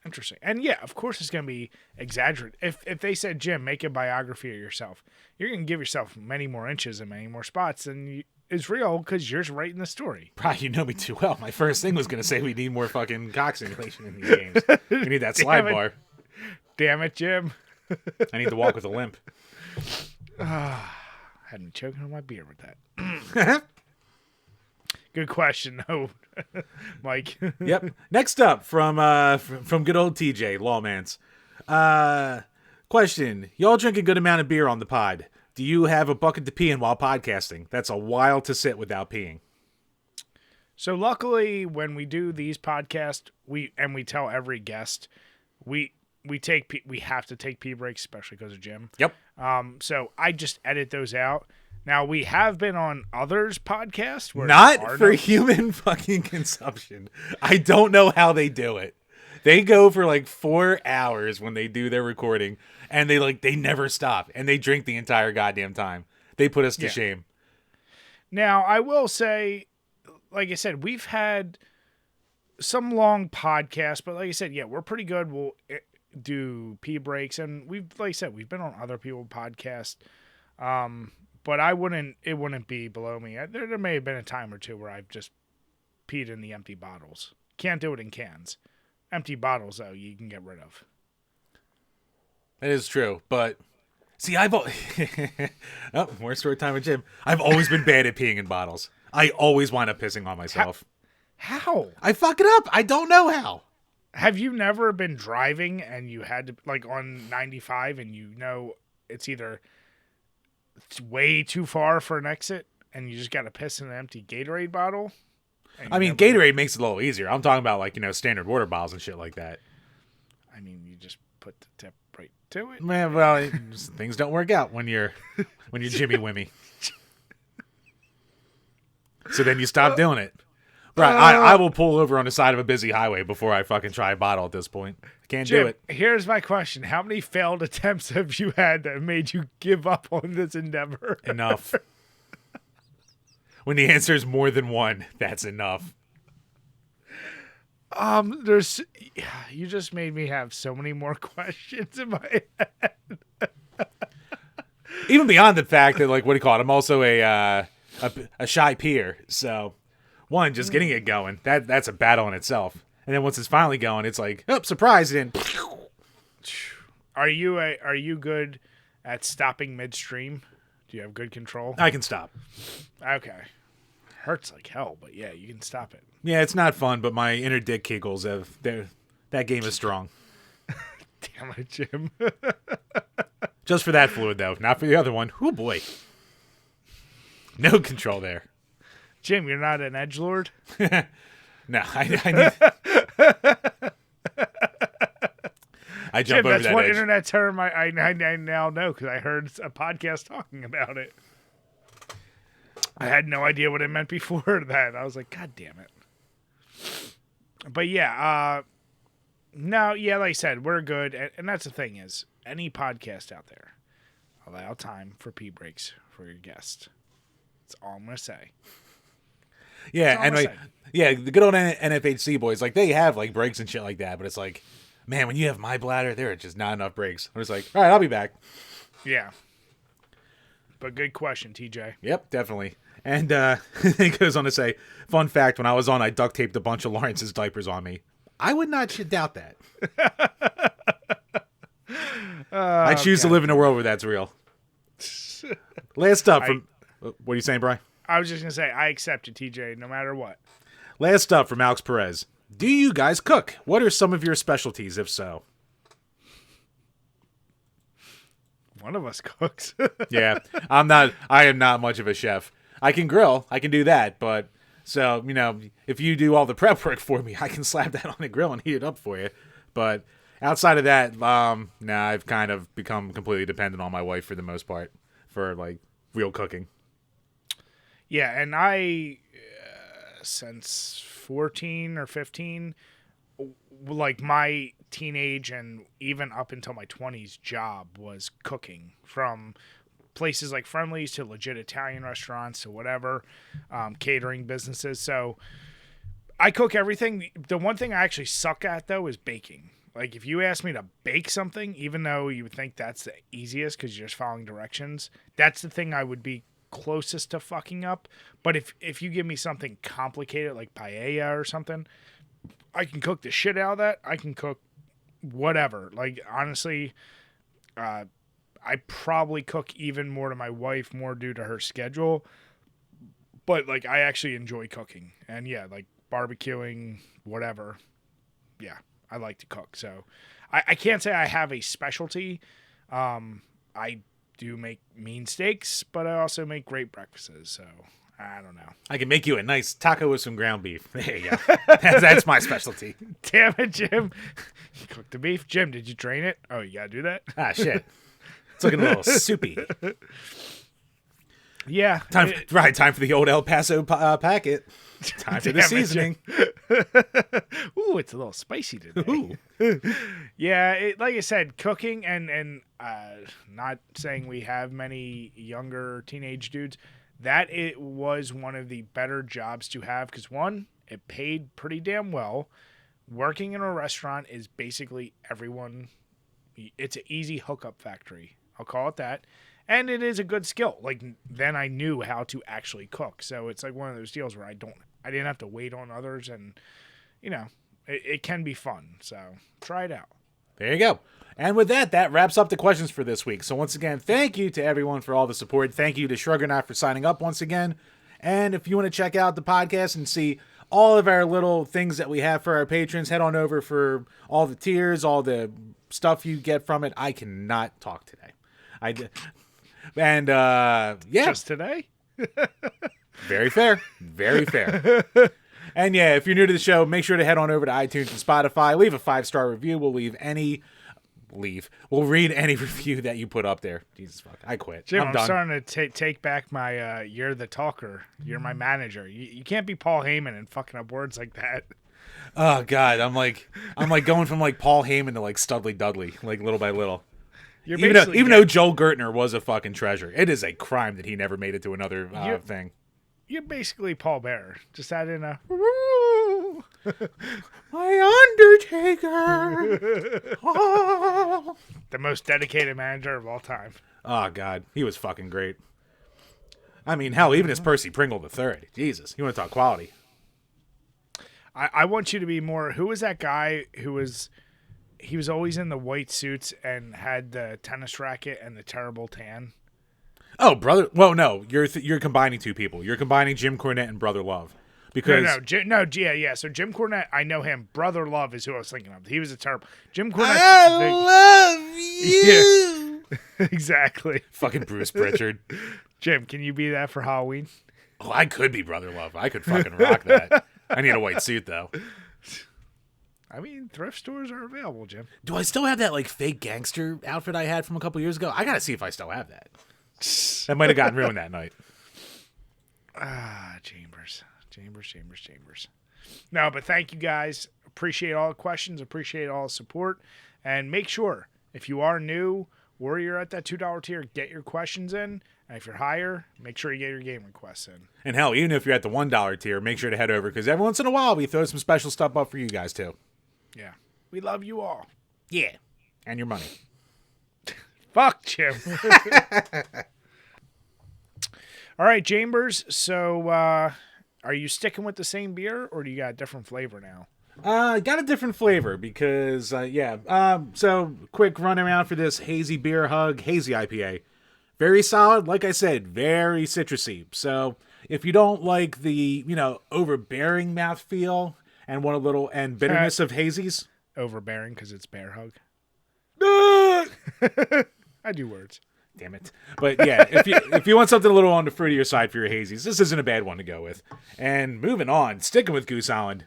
interesting. And yeah, of course it's gonna be exaggerated. If they said Jim, make a biography of yourself, you're gonna give yourself many more inches and many more spots than is real because you're writing the story. Probably you know me too well. My first thing was gonna say we need more fucking cock simulation in these games. We need that slide bar. Damn it, Jim. I need to walk with a limp. Had me choking on my beer with that. Good question, though, Mike. Yep. Next up from good old TJ Lawmans. Question: y'all drink a good amount of beer on the pod. Do you have a bucket to pee in while podcasting? That's a while to sit without peeing. So luckily, when we do these podcasts, we tell every guest we have to take pee breaks, especially because of Jim. Yep. So I just edit those out. Now we have been on others' podcasts where not for human fucking consumption. I don't know how they do it. They go for like 4 hours when they do their recording, and they never stop, and they drink the entire goddamn time. They put us to shame. Now I will say, like I said, we've had some long podcasts, but like I said, yeah, we're pretty good. We'll do pee breaks, and like I said, we've been on other people's podcasts. But it wouldn't be below me. There may have been a time or two where I've just peed in the empty bottles. Can't do it in cans. Empty bottles, though, you can get rid of. That is true, but see, more story time with Jim. I've always been bad at peeing in bottles. I always wind up pissing on myself. How? I fuck it up. I don't know how. Have you never been driving and you had to, like on 95 and you know it's either it's way too far for an exit and you just got to piss in an empty Gatorade bottle? I mean, Gatorade makes it a little easier. I'm talking about like, you know, standard water bottles and shit like that. I mean, you just put the tip right to it. Man, well, things don't work out when you're Jimmy Wimmy. So then you stop doing it. Right, I will pull over on the side of a busy highway before I fucking try a bottle at this point. Can't Jim, do it. Here's my question. How many failed attempts have you had that made you give up on this endeavor? Enough. When the answer is more than one, that's enough. You just made me have so many more questions in my head. Even beyond the fact that, like, what do you call it? I'm also a shy peer, so... One, just getting it going, that's a battle in itself. And then once it's finally going, it's like, oh, surprise, and Are you good at stopping midstream? Do you have good control? I can stop. Okay. Hurts like hell, but yeah, you can stop it. Yeah, it's not fun, but my inner dick kegels that game is strong. Damn it, Jim. Just for that fluid, though. Not for the other one. Oh, boy. No control there. Jim, you're not an edgelord? No, I need... I jump Jim, over that's that one edge. internet term I now know because I heard a podcast talking about it. I had no idea what it meant before that. I was like, God damn it. But yeah, like I said, we're good. And that's the thing is, any podcast out there, allow time for pee breaks for your guest. That's all I'm going to say. Yeah, and like, the good old NFHC boys, like they have like breaks and shit like that, but it's like Man, when you have my bladder, there are just not enough breaks. I'm just like, all right, I'll be back. Yeah. But good question, TJ. Yep, definitely. And it goes on to say, fun fact, when I was on, I duct taped a bunch of Lawrence's diapers on me. I would not doubt that. I choose to live in a world where that's real. Last up from... what are you saying, Brian? I was just going to say, I accept it, TJ, no matter what. Last up from Alex Perez. Do you guys cook? What are some of your specialties, if so? One of us cooks. Yeah, I am not much of a chef. I can grill. I can do that. But, so, if you do all the prep work for me, I can slap that on the grill and heat it up for you. But outside of that, I've kind of become completely dependent on my wife for the most part for, like, real cooking. Yeah, and I, since 14 or 15, like my teenage and even up until my 20s job was cooking, from places like Friendly's to legit Italian restaurants to whatever, catering businesses. So I cook everything. The one thing I actually suck at, though, is baking. Like, if you ask me to bake something, even though you would think that's the easiest because you're just following directions, that's the thing I would be closest to fucking up. But if you give me something complicated like paella or something, I can cook the shit out of that. I can cook whatever. Like, honestly, I probably cook even more to my wife, more due to her schedule. But, like, I actually enjoy cooking. And, yeah, like, barbecuing, whatever. Yeah, I like to cook. So, I can't say I have a specialty. I do make mean steaks, but I also make great breakfasts. So, I don't know. I can make you a nice taco with some ground beef. There you go. That's my specialty. Damn it, Jim. You cooked the beef? Jim, did you drain it? Oh, you got to do that? Ah, shit. It's looking a little soupy. Yeah. Time for the old El Paso packet. Time for the seasoning. Ooh, it's a little spicy today. Ooh. Yeah, like I said, cooking and not saying we have many younger teenage dudes, that it was one of the better jobs to have because, one, it paid pretty damn well. Working in a restaurant is basically everyone. It's an easy hookup factory. I'll call it that. And it is a good skill. Like, then I knew how to actually cook. So it's like one of those deals where I didn't have to wait on others, and, it can be fun. So try it out. There you go. And with that wraps up the questions for this week. So once again, thank you to everyone for all the support. Thank you to Shruggernaut for signing up once again. And if you want to check out the podcast and see all of our little things that we have for our patrons, head on over for all the tiers, all the stuff you get from it. I cannot talk today. Yeah. Just today? Very fair. Very fair. And yeah, if you're new to the show, make sure to head on over to iTunes and Spotify. Leave a 5-star review. We'll read any review that you put up there. Jesus fuck, I quit. Jim, I'm done. starting to take back my you're the talker. You're my manager. You can't be Paul Heyman and fucking up words like that. Oh God, I'm like going from like Paul Heyman to like Studley Dudley, like little by little. Even though Joel Gertner was a fucking treasure, it is a crime that he never made it to another thing. You're basically Paul Bearer. Just add in a my Undertaker. Oh. The most dedicated manager of all time. Oh God, he was fucking great. I mean, hell, even as Percy Pringle III. Jesus, you want to talk quality? I want you to be more. Who was that guy who was? He was always in the white suits and had the tennis racket and the terrible tan. Oh, brother. Well, no, you're combining two people. You're combining Jim Cornette and Brother Love. Because yeah. So Jim Cornette, I know him. Brother Love is who I was thinking of. He was a terrible Jim Cornette. I love you. Yeah. Exactly. Fucking Bruce Pritchard. Jim, can you be that for Halloween? Oh, I could be Brother Love. I could fucking rock that. I need a white suit though. I mean, thrift stores are available, Jim. Do I still have that like fake gangster outfit I had from a couple years ago? I gotta see if I still have that. That might have gotten ruined that night. Chambers. No, but thank you guys. Appreciate all the questions. Appreciate all the support. And make sure, if you are new or you're at that $2 tier, get your questions in. And if you're higher, make sure you get your game requests in. And hell, even if you're at the $1 tier, make sure to head over because every once in a while we throw some special stuff up for you guys too. Yeah. We love you all. Yeah. And your money. Fuck, Jim. All right, Chambers. So, are you sticking with the same beer, or do you got a different flavor now? Got a different flavor because, so quick run around for this Hazy Beer Hug Hazy IPA. Very solid. Like I said, very citrusy. So if you don't like the, overbearing mouthfeel and want a little, and bitterness of hazies. Overbearing because it's bear hug. I do words. Damn it. But yeah, if you want something a little on the fruitier side for your hazies, this isn't a bad one to go with. And moving on, sticking with Goose Island,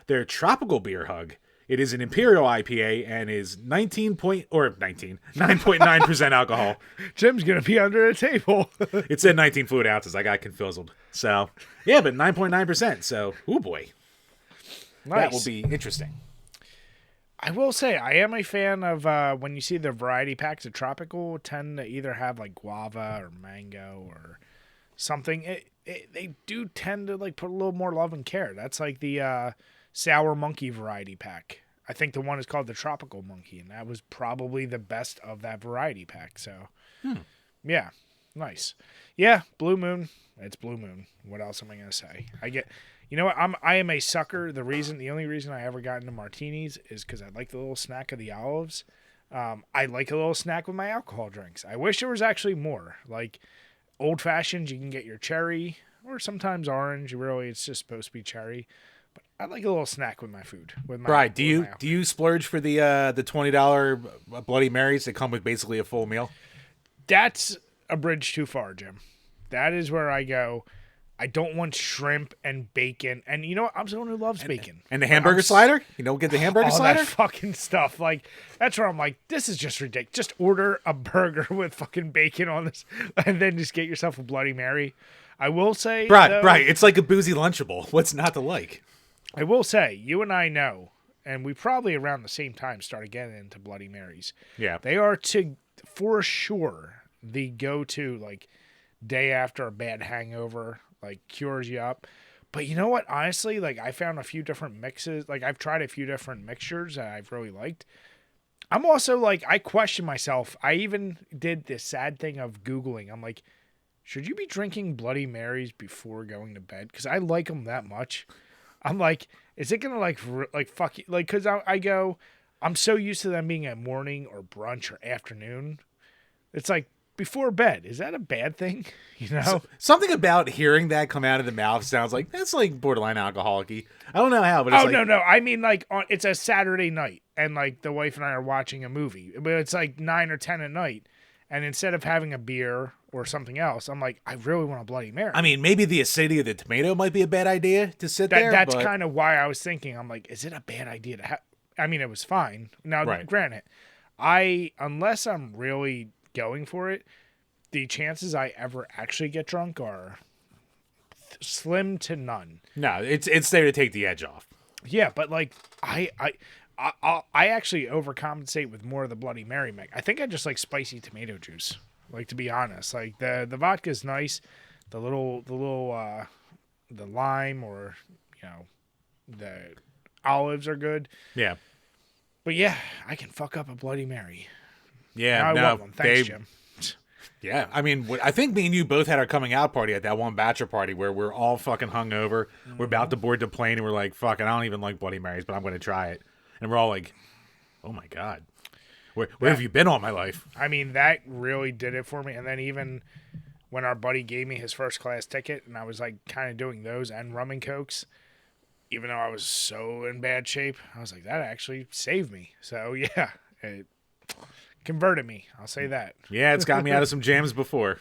their tropical beer hug. It is an Imperial IPA and is 9.9% alcohol. Jim's going to be under the table. It said 19 fluid ounces. I got confused. So, yeah, but 9.9%. So, oh boy. Nice. That will be interesting. I will say, I am a fan of when you see the variety packs of tropical tend to either have like guava or mango or something. They do tend to like put a little more love and care. That's like the Sour Monkey variety pack. I think the one is called the Tropical Monkey, and that was probably the best of that variety pack. So, yeah, nice. Yeah, Blue Moon. It's Blue Moon. What else am I gonna say? You know what? I am a sucker. The only reason I ever got into martinis is because I like the little snack of the olives. I like a little snack with my alcohol drinks. I wish there was actually more. Like old fashions, you can get your cherry or sometimes orange. Really, it's just supposed to be cherry. But I like a little snack with my food. Right? Do you splurge for the $20 Bloody Marys that come with basically a full meal? That's a bridge too far, Jim. That is where I go. I don't want shrimp and bacon. And you know what? I'm someone who loves bacon. And the hamburger slider? You don't get the hamburger slider? That fucking stuff. Like, that's where I'm like, this is just ridiculous. Just order a burger with fucking bacon on this and then just get yourself a Bloody Mary. I will say... Right. It's like a boozy Lunchable. What's not to like? I will say, you and I know, and we probably around the same time started getting into Bloody Marys. Yeah. They are, for sure, the go-to, like, day after a bad hangover... like cures you up. But you know what? Honestly, like I found a few different mixes. Like I've tried a few different mixtures that I've really liked. I'm also like, I question myself. I even did this sad thing of Googling. I'm like, should you be drinking Bloody Marys before going to bed? Because I like them that much. I'm like, is it going to like fuck you? Like, because I go, I'm so used to them being at morning or brunch or afternoon. It's like, before bed, is that a bad thing? You know, something about hearing that come out of the mouth sounds like that's like borderline alcoholic-y. I don't know how, but it's no. I mean, like it's a Saturday night, and like the wife and I are watching a movie, but it's like 9 or 10 at night, and instead of having a beer or something else, I'm like, I really want a Bloody Mary. I mean, maybe the acidity of the tomato might be a bad idea to sit there. That's kind of why I was thinking. I'm like, is it a bad idea to have? I mean, it was fine. Now, Granted, unless I'm really going for it, the chances I ever actually get drunk are slim to none. No, it's there to take the edge off. Yeah, but like I actually overcompensate with more of the Bloody Mary mix. I think I just like spicy tomato juice. Like, to be honest, like the vodka's nice, the lime or the olives are good. Yeah. But yeah, I can fuck up a Bloody Mary. Yeah, I want one. Thanks, Jim. Yeah, I mean, I think me and you both had our coming out party at that one bachelor party where we're all fucking hungover. Mm-hmm. We're about to board the plane, and we're like, fuck it, I don't even like Bloody Marys, but I'm going to try it. And we're all like, oh my God, where have you been all my life? I mean, that really did it for me. And then even when our buddy gave me his first class ticket, and I was like kind of doing those and rum and cokes, even though I was so in bad shape, I was like, that actually saved me. So yeah, it converted me. I'll say that. Yeah, it's got me out of some jams before.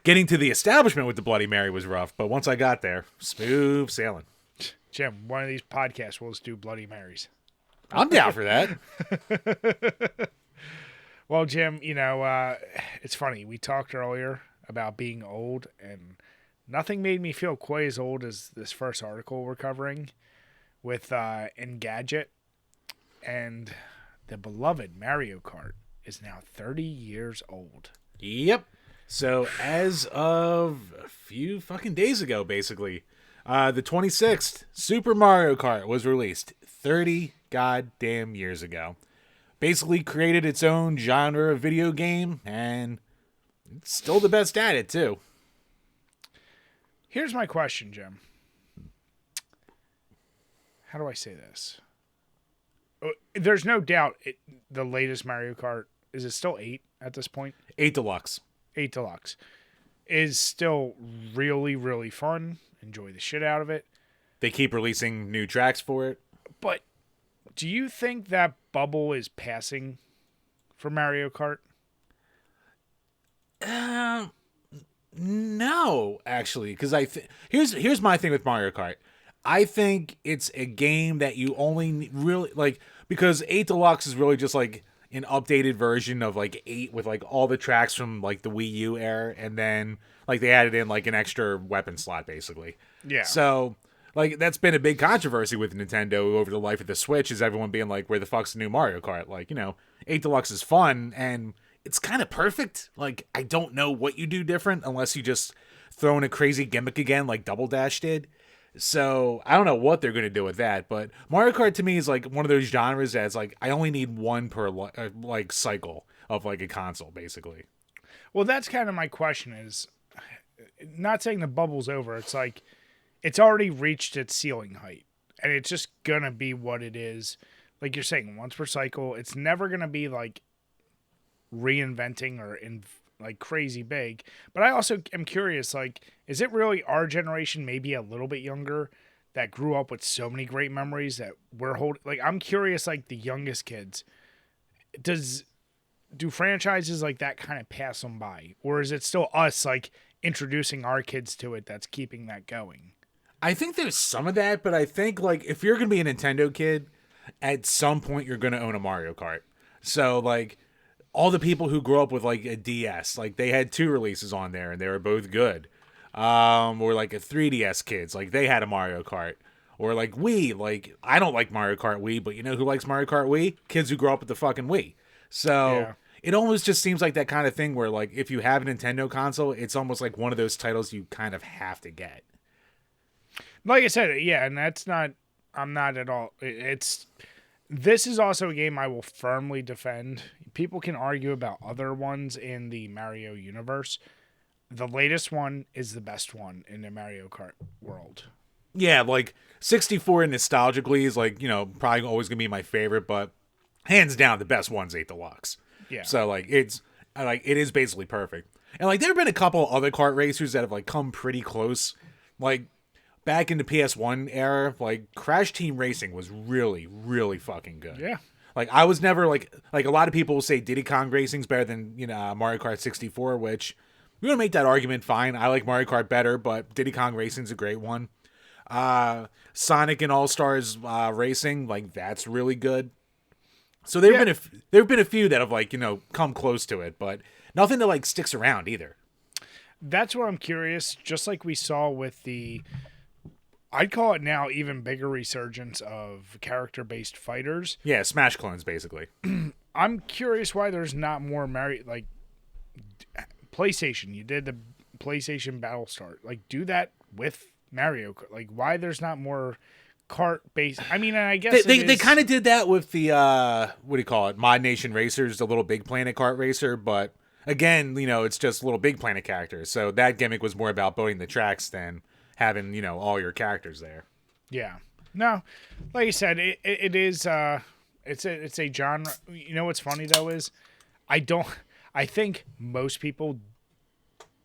Getting to the establishment with the Bloody Mary was rough, but once I got there, smooth sailing. Jim, one of these podcasts will just do Bloody Marys. I'm down for that. Well, Jim, it's funny. We talked earlier about being old, and nothing made me feel quite as old as this first article we're covering with Engadget. And the beloved Mario Kart is now 30 years old. Yep. So as of a few fucking days ago, basically, the 26th, Super Mario Kart was released. 30 goddamn years ago. Basically created its own genre of video game, and it's still the best at it, too. Here's my question, Jim. How do I say this? There's no doubt the latest Mario Kart, is it still 8 at this point? 8 Deluxe. 8 Deluxe. Is still really, really fun. Enjoy the shit out of it. They keep releasing new tracks for it. But do you think that bubble is passing for Mario Kart? No, actually, because here's my thing with Mario Kart. I think it's a game that you only really like because 8 Deluxe is really just like an updated version of like 8 with like all the tracks from like the Wii U era, and then like they added in like an extra weapon slot basically. Yeah. So like that's been a big controversy with Nintendo over the life of the Switch, is everyone being like, where the fuck's the new Mario Kart? Like, 8 Deluxe is fun and it's kind of perfect. Like, I don't know what you do different unless you just throw in a crazy gimmick again like Double Dash did. So I don't know what they're going to do with that, but Mario Kart to me is like one of those genres that's like I only need one per like cycle of like a console basically. Well, that's kind of my question is, not saying the bubble's over. It's like it's already reached its ceiling height and it's just going to be what it is. Like you're saying, once per cycle, it's never going to be like reinventing or like crazy big. But I also am curious, like, is it really our generation, maybe a little bit younger, that grew up with so many great memories that we're holding? Like, I'm curious, like the youngest kids, do franchises like that kind of pass them by, or is it still us like introducing our kids to it that's keeping that going? I think there's some of that, but I think like if you're gonna be a Nintendo kid, at some point you're gonna own a Mario Kart. So like all the people who grew up with like a DS, like they had 2 releases on there and they were both good. Or like a 3DS kids, like they had a Mario Kart. Or like Wii, like I don't like Mario Kart Wii, but you know who likes Mario Kart Wii? Kids who grew up with the fucking Wii. So it almost just seems like that kind of thing where like if you have a Nintendo console, it's almost like one of those titles you kind of have to get. Like I said, yeah, and I'm not at all. This is also a game I will firmly defend. People can argue about other ones in the Mario universe. The latest one is the best one in the Mario Kart world. Yeah, like 64 nostalgically is like, probably always going to be my favorite, but hands down the best one's 8 Deluxe. Yeah. So like it is basically perfect. And like there have been a couple other kart racers that have like come pretty close. Like back in the PS1 era, like Crash Team Racing was really, really fucking good. Yeah. Like I was never like a lot of people will say Diddy Kong Racing's better than, Mario Kart 64, which we're going to make that argument fine. I like Mario Kart better, but Diddy Kong Racing's a great one. Sonic and All-Stars Racing, like that's really good. So there've been a few that have like, come close to it, but nothing that like sticks around either. That's where I'm curious, just like we saw with I'd call it now even bigger resurgence of character-based fighters. Yeah, Smash clones, basically. I'm curious why there's not more like PlayStation. You did the PlayStation Battlestar. Like, do that with Mario Kart. Like, why there's not more kart-based? I mean, and I guess they kind of did that with the what do you call it? Mod Nation Racers, the Little Big Planet kart racer, but again, it's just Little Big Planet characters. So that gimmick was more about building the tracks than having, all your characters there. Yeah. No, like you said, it is it's a genre. You know what's funny though is I think most people,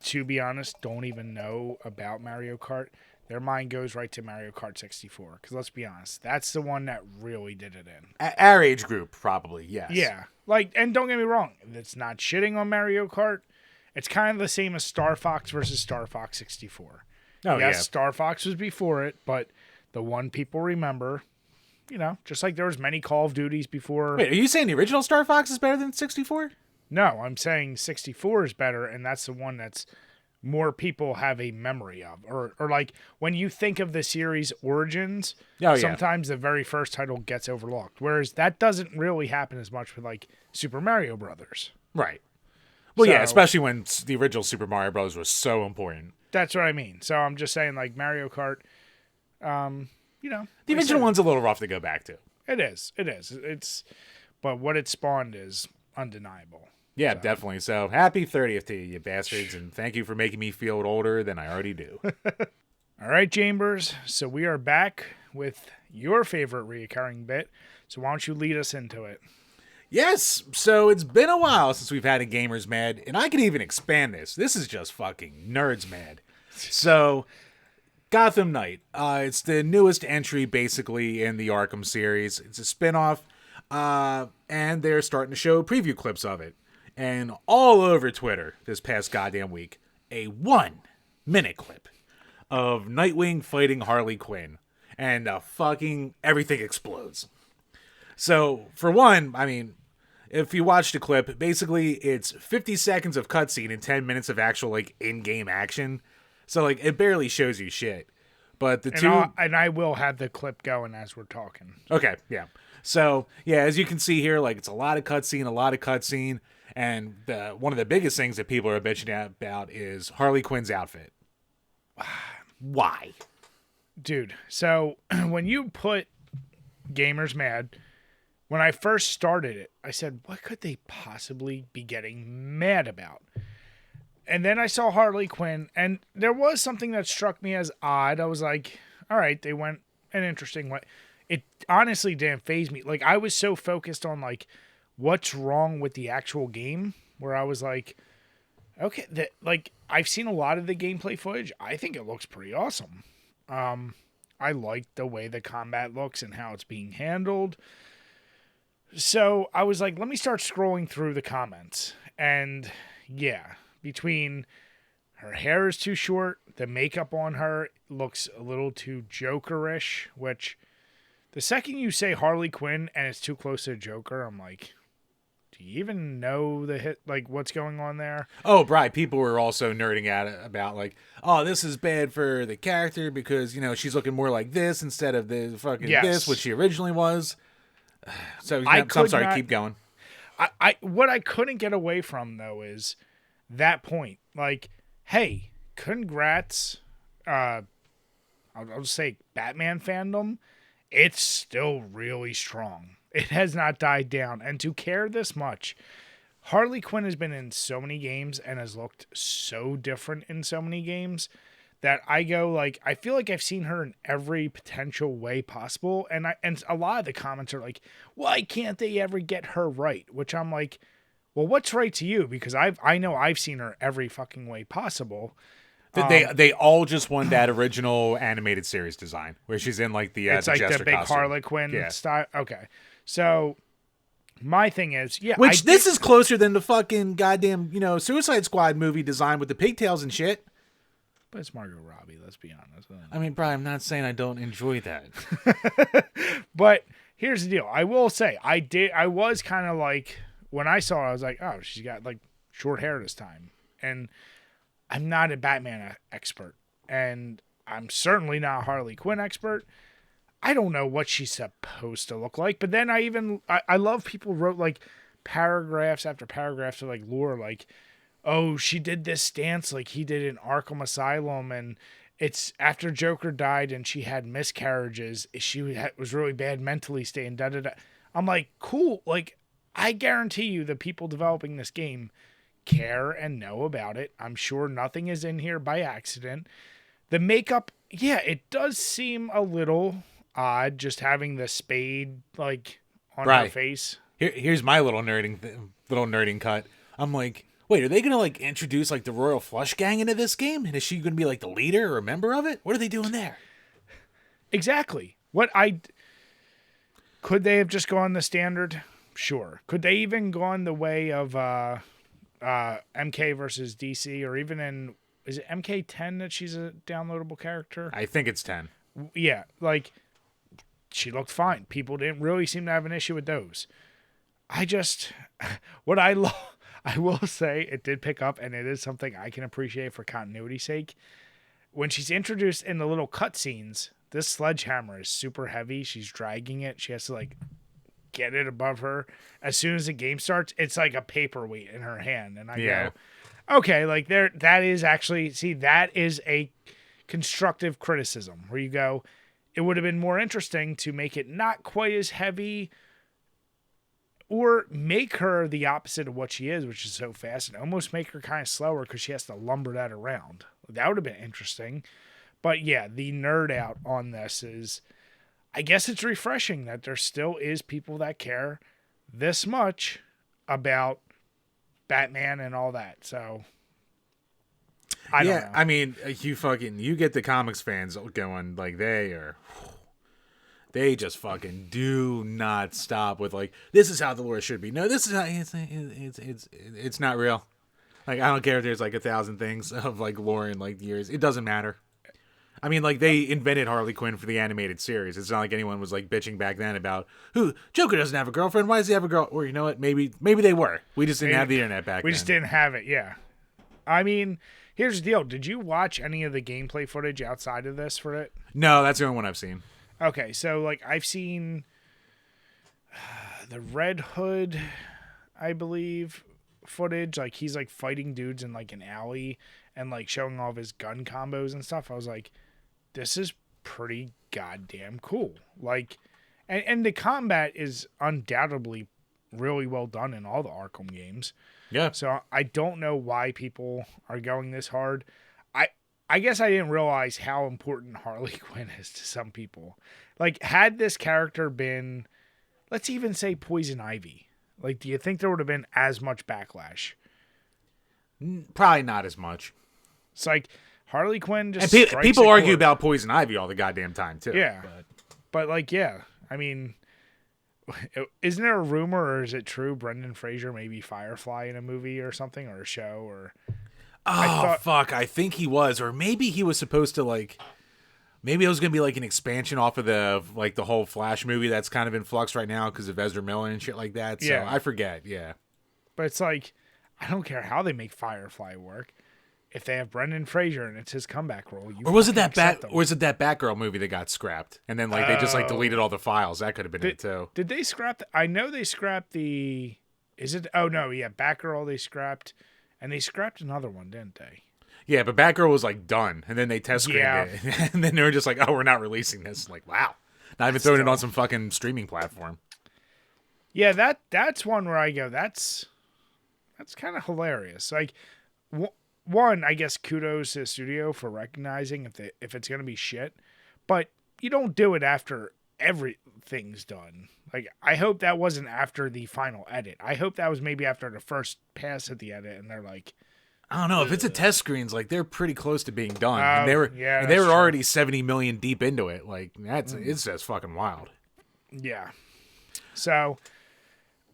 to be honest, don't even know about Mario Kart. Their mind goes right to Mario Kart 64 because let's be honest, that's the one that really did it in our age group, probably. Yes. Yeah. Like, and don't get me wrong, it's not shitting on Mario Kart. It's kind of the same as Star Fox versus Star Fox 64. Oh, yes, yeah. Star Fox was before it, but the one people remember, just like there was many Call of Duties before. Wait, are you saying the original Star Fox is better than 64? No, I'm saying 64 is better, and that's the one that's more people have a memory of. Or like, when you think of the series Origins, sometimes the very first title gets overlooked, whereas that doesn't really happen as much with, like, Super Mario Brothers. Right. Well, yeah, especially when the original Super Mario Bros. Was so important. That's what I mean. So I'm just saying, like, Mario Kart, The original one's a little rough to go back to. It is. It is. But what it spawned is undeniable. Yeah, definitely. So happy 30th to you bastards, and thank you for making me feel older than I already do. All right, Chambers. So we are back with your favorite reoccurring bit. So why don't you lead us into it? Yes, so it's been a while since we've had a Gamers Mad, and I can even expand this. This is just fucking Nerds Mad. So, Gotham Knight. It's the newest entry, basically, in the Arkham series. It's a spinoff, and they're starting to show preview clips of it. And all over Twitter this past goddamn week, a 1-minute clip of Nightwing fighting Harley Quinn. And fucking everything explodes. So, for one, I mean, if you watch the clip, basically it's 50 seconds of cutscene and 10 minutes of actual, like, in-game action. So, like, it barely shows you shit. But and I will have the clip going as we're talking. Okay, yeah. So, yeah, as you can see here, like, it's a lot of cutscene. And one of the biggest things that people are bitching about is Harley Quinn's outfit. Why? Dude, so when you put Gamers Mad, when I first started it, I said, what could they possibly be getting mad about? And then I saw Harley Quinn, and there was something that struck me as odd. I was like, all right, they went an interesting way. It honestly didn't faze me. Like, I was so focused on, like, what's wrong with the actual game, where I was like, okay, I've seen a lot of the gameplay footage. I think it looks pretty awesome. I like the way the combat looks and how it's being handled. So I was like, let me start scrolling through the comments. And yeah, between her hair is too short, the makeup on her looks a little too Jokerish, which the second you say Harley Quinn and it's too close to Joker, I'm like, do you even know what's going on there? Oh, right. People were also nerding out about, like, oh, this is bad for the character because, you know, she's looking more like this instead of the fucking this, which she originally was. So, I'm sorry, keep going. What I couldn't get away from, though, is that point. Like, hey, congrats. I'll just say Batman fandom. It's still really strong. It has not died down. And to care this much, Harley Quinn has been in so many games and has looked so different in so many games that I go, like, I feel like I've seen her in every potential way possible. And a lot of the comments are like, why can't they ever get her right? Which I'm like, well, what's right to you? Because I know I've seen her every fucking way possible. They all just want that original animated series design where she's in, like, it's the like Jester the big costume. Harley Quinn style. Okay. So my thing is, yeah. Which this is closer than the fucking goddamn, you know, Suicide Squad movie design with the pigtails and shit. But it's Margot Robbie, let's be honest. I mean, Brian, I'm not saying I don't enjoy that. But here's the deal. I will say, I was kind of like, when I saw it, I was like, oh, she's got, like, short hair this time. And I'm not a Batman expert. And I'm certainly not a Harley Quinn expert. I don't know what she's supposed to look like. But then I love people wrote, like, paragraphs after paragraphs of, like, lore, like, oh, she did this stance like he did in Arkham Asylum, and it's after Joker died and she had miscarriages. She was really bad mentally staying da-da-da. I'm like, cool. Like, I guarantee you the people developing this game care and know about it. I'm sure nothing is in here by accident. The makeup, yeah, it does seem a little odd just having the spade, like, on her face. Here's my little nerding cut. I'm like, wait, are they going to, like, introduce, like, the Royal Flush Gang into this game? And is she going to be, like, the leader or a member of it? What are they doing there? Exactly. Could they have just gone the standard? Sure. Could they even gone the way of MK versus DC, or even is it MK10 that she's a downloadable character? I think it's 10. Yeah, like, she looked fine. People didn't really seem to have an issue with those. I will say it did pick up, and it is something I can appreciate for continuity's sake. When she's introduced in the little cutscenes, this sledgehammer is super heavy. She's dragging it. She has to, like, get it above her. As soon as the game starts, it's like a paperweight in her hand. And I go, okay, like, that is actually, see, that is a constructive criticism where you go, it would have been more interesting to make it not quite as heavy, or make her the opposite of what she is, which is so fast, and almost make her kind of slower because she has to lumber that around. That would have been interesting. But yeah, the nerd out on this is, I guess it's refreshing that there still is people that care this much about Batman and all that. So I don't know. I mean, you get the comics fans going, like, they just fucking do not stop with, like, this is how the lore should be. No, this is how it's not real. Like, I don't care if there's like 1,000 things of like lore in like years. It doesn't matter. I mean, like, they invented Harley Quinn for the animated series. It's not like anyone was like bitching back then about Joker doesn't have a girlfriend. Why does he have a girl? Or you know what? Maybe they were. We just didn't have the internet back then. We just didn't have it. Yeah. I mean, here's the deal. Did you watch any of the gameplay footage outside of this for it? No, that's the only one I've seen. Okay, so like I've seen the Red Hood, I believe, footage. Like he's like fighting dudes in like an alley and like showing all of his gun combos and stuff. I was like, this is pretty goddamn cool. Like, and the combat is undoubtedly really well done in all the Arkham games. Yeah. So I don't know why people are going this hard. I guess I didn't realize how important Harley Quinn is to some people. Like, had this character been, let's even say Poison Ivy, like, do you think there would have been as much backlash? Probably not as much. It's like Harley Quinn just and strikes people a argue chord. about Poison Ivy all the goddamn time too. Yeah, but like, yeah, I mean, isn't there a rumor, or is it true, Brendan Fraser may be Firefly in a movie or something, or a show, or... fuck, I think he was, or maybe he was supposed to, like, maybe it was going to be like an expansion off of the whole Flash movie that's kind of in flux right now because of Ezra Miller and shit like that. So I forget, yeah. But it's like, I don't care how they make Firefly work. If they have Brendan Fraser and it's his comeback role, or was it that Batgirl movie that got scrapped and then like they just like deleted all the files? That could have been it too. Did they scrap? I know they scrapped the. Is it? Oh no, yeah, Batgirl they scrapped, and they scrapped another one, didn't they? Yeah, but Batgirl was like done, and then they test screened it, and then they were just like, "Oh, we're not releasing this." Like, wow, not even throwing it on some fucking streaming platform. Yeah, that's one where I go, that's kind of hilarious. Like, one, I guess kudos to the studio for recognizing if it's gonna be shit, but you don't do it after everything's done. Like, I hope that wasn't after the final edit. I hope that was maybe after the first pass at the edit, and they're like, I don't know if it's a test screens, like they're pretty close to being done. And they were true. already 70 million deep into it. Like it's just fucking wild. Yeah. So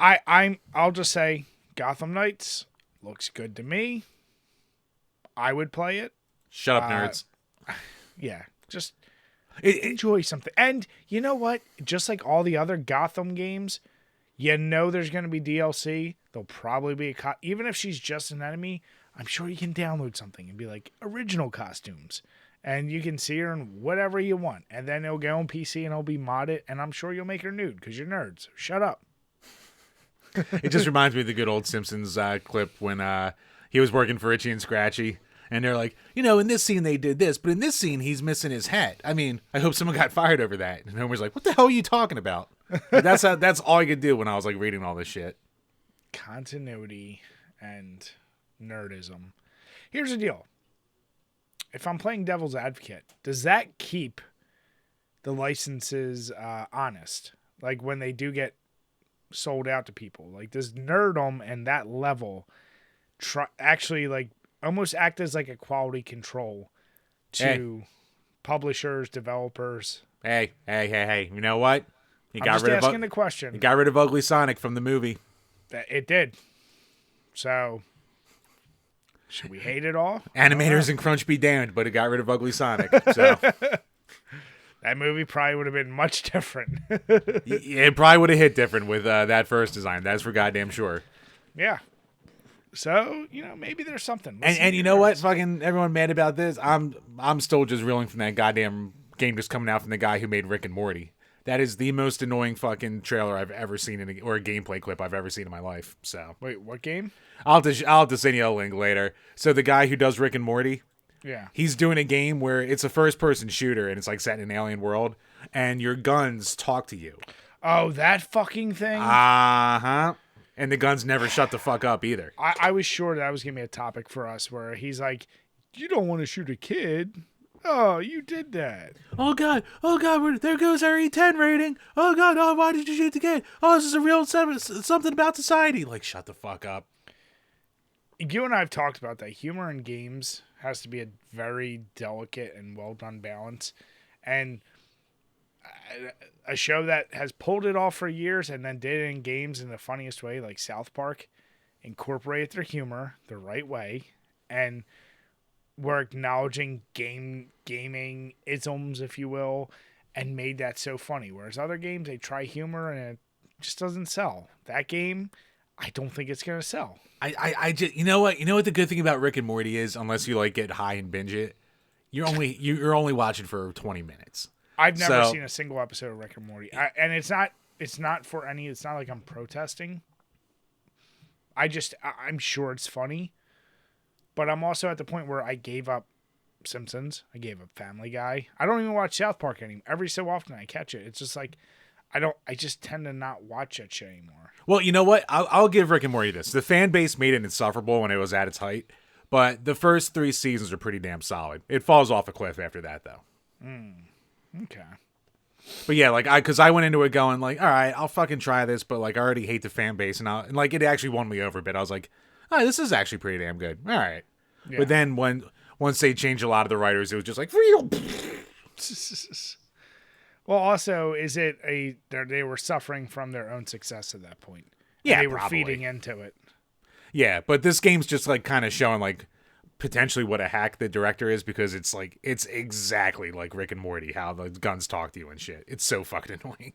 I'll just say Gotham Knights looks good to me. I would play it. Shut up, nerds. Yeah, just enjoy something. And you know what? Just like all the other Gotham games, you know there's going to be DLC. There'll probably be even if she's just an enemy, I'm sure you can download something and be like, original costumes. And you can see her in whatever you want. And then it'll go on PC and it'll be modded. And I'm sure you'll make her nude because you're nerds. So shut up. It just reminds me of the good old Simpsons clip when he was working for Itchy and Scratchy. And they're like, in this scene they did this, but in this scene he's missing his hat. I mean, I hope someone got fired over that. And Homer's like, what the hell are you talking about? Like, that's all I could do when I was like reading all this shit. Continuity and nerdism. Here's the deal. If I'm playing devil's advocate, does that keep the licenses honest? Like when they do get sold out to people, like does nerdom and that level actually like almost act as like a quality control to publishers, developers? Hey! You know what? I'm just asking the question. You got rid of Ugly Sonic from the movie. It did. So, should we hate it all? Animators and crunch be damned, but it got rid of Ugly Sonic. So that movie probably would have been much different. It probably would have hit different with that first design. That's for goddamn sure. Yeah. So, maybe there's something. And you know what? Fucking everyone mad about this. I'm still just reeling from that goddamn game just coming out from the guy who made Rick and Morty. That is the most annoying fucking trailer I've ever seen or a gameplay clip I've ever seen in my life. So wait, what game? I'll have to send you a link later. So the guy who does Rick and Morty, Yeah. He's doing a game where it's a first-person shooter and it's like set in an alien world, and your guns talk to you. Oh, that fucking thing. Uh-huh. And the guns never shut the fuck up either. I was sure that was gonna be a topic for us where he's like, "You don't want to shoot a kid." Oh, you did that. Oh god, there goes our E10 rating. Oh god, oh, why did you shoot the kid? Oh, this is a real something about society. Like, shut the fuck up. You and I have talked about that. Humor in games has to be a very delicate and well done balance. And a show that has pulled it off for years and then did it in games in the funniest way, like South Park, incorporated their humor the right way, and we're acknowledging gaming isms, if you will, and made that so funny. Whereas other games, they try humor and it just doesn't sell. That game, I don't think it's gonna sell. I just, you know what the good thing about Rick and Morty is, unless you like get high and binge it, you're only watching for 20 minutes. I've never seen a single episode of Rick and Morty, and it's not for any. It's not like I'm protesting. I'm sure it's funny, but I'm also at the point where I gave up Simpsons. I gave up Family Guy. I don't even watch South Park anymore. Every so often I catch it. It's just like I just tend to not watch that shit anymore. Well, you know what? I'll give Rick and Morty this. The fan base made it insufferable when it was at its height, but the first 3 seasons are pretty damn solid. It falls off a cliff after that, though. Okay. But yeah, like because I went into it going like, all right, I'll fucking try this, but like I already hate the fan base, and like it actually won me over a bit. I was like, oh, this is actually pretty damn good. All right. Yeah. But then once they changed a lot of the writers, it was just like, well, also, is it they were suffering from their own success at that point? Yeah, they were probably feeding into it. Yeah, but this game's just like kind of showing like potentially what a hack the director is, because it's like it's exactly like Rick and Morty, how the guns talk to you and shit. It's so fucking annoying.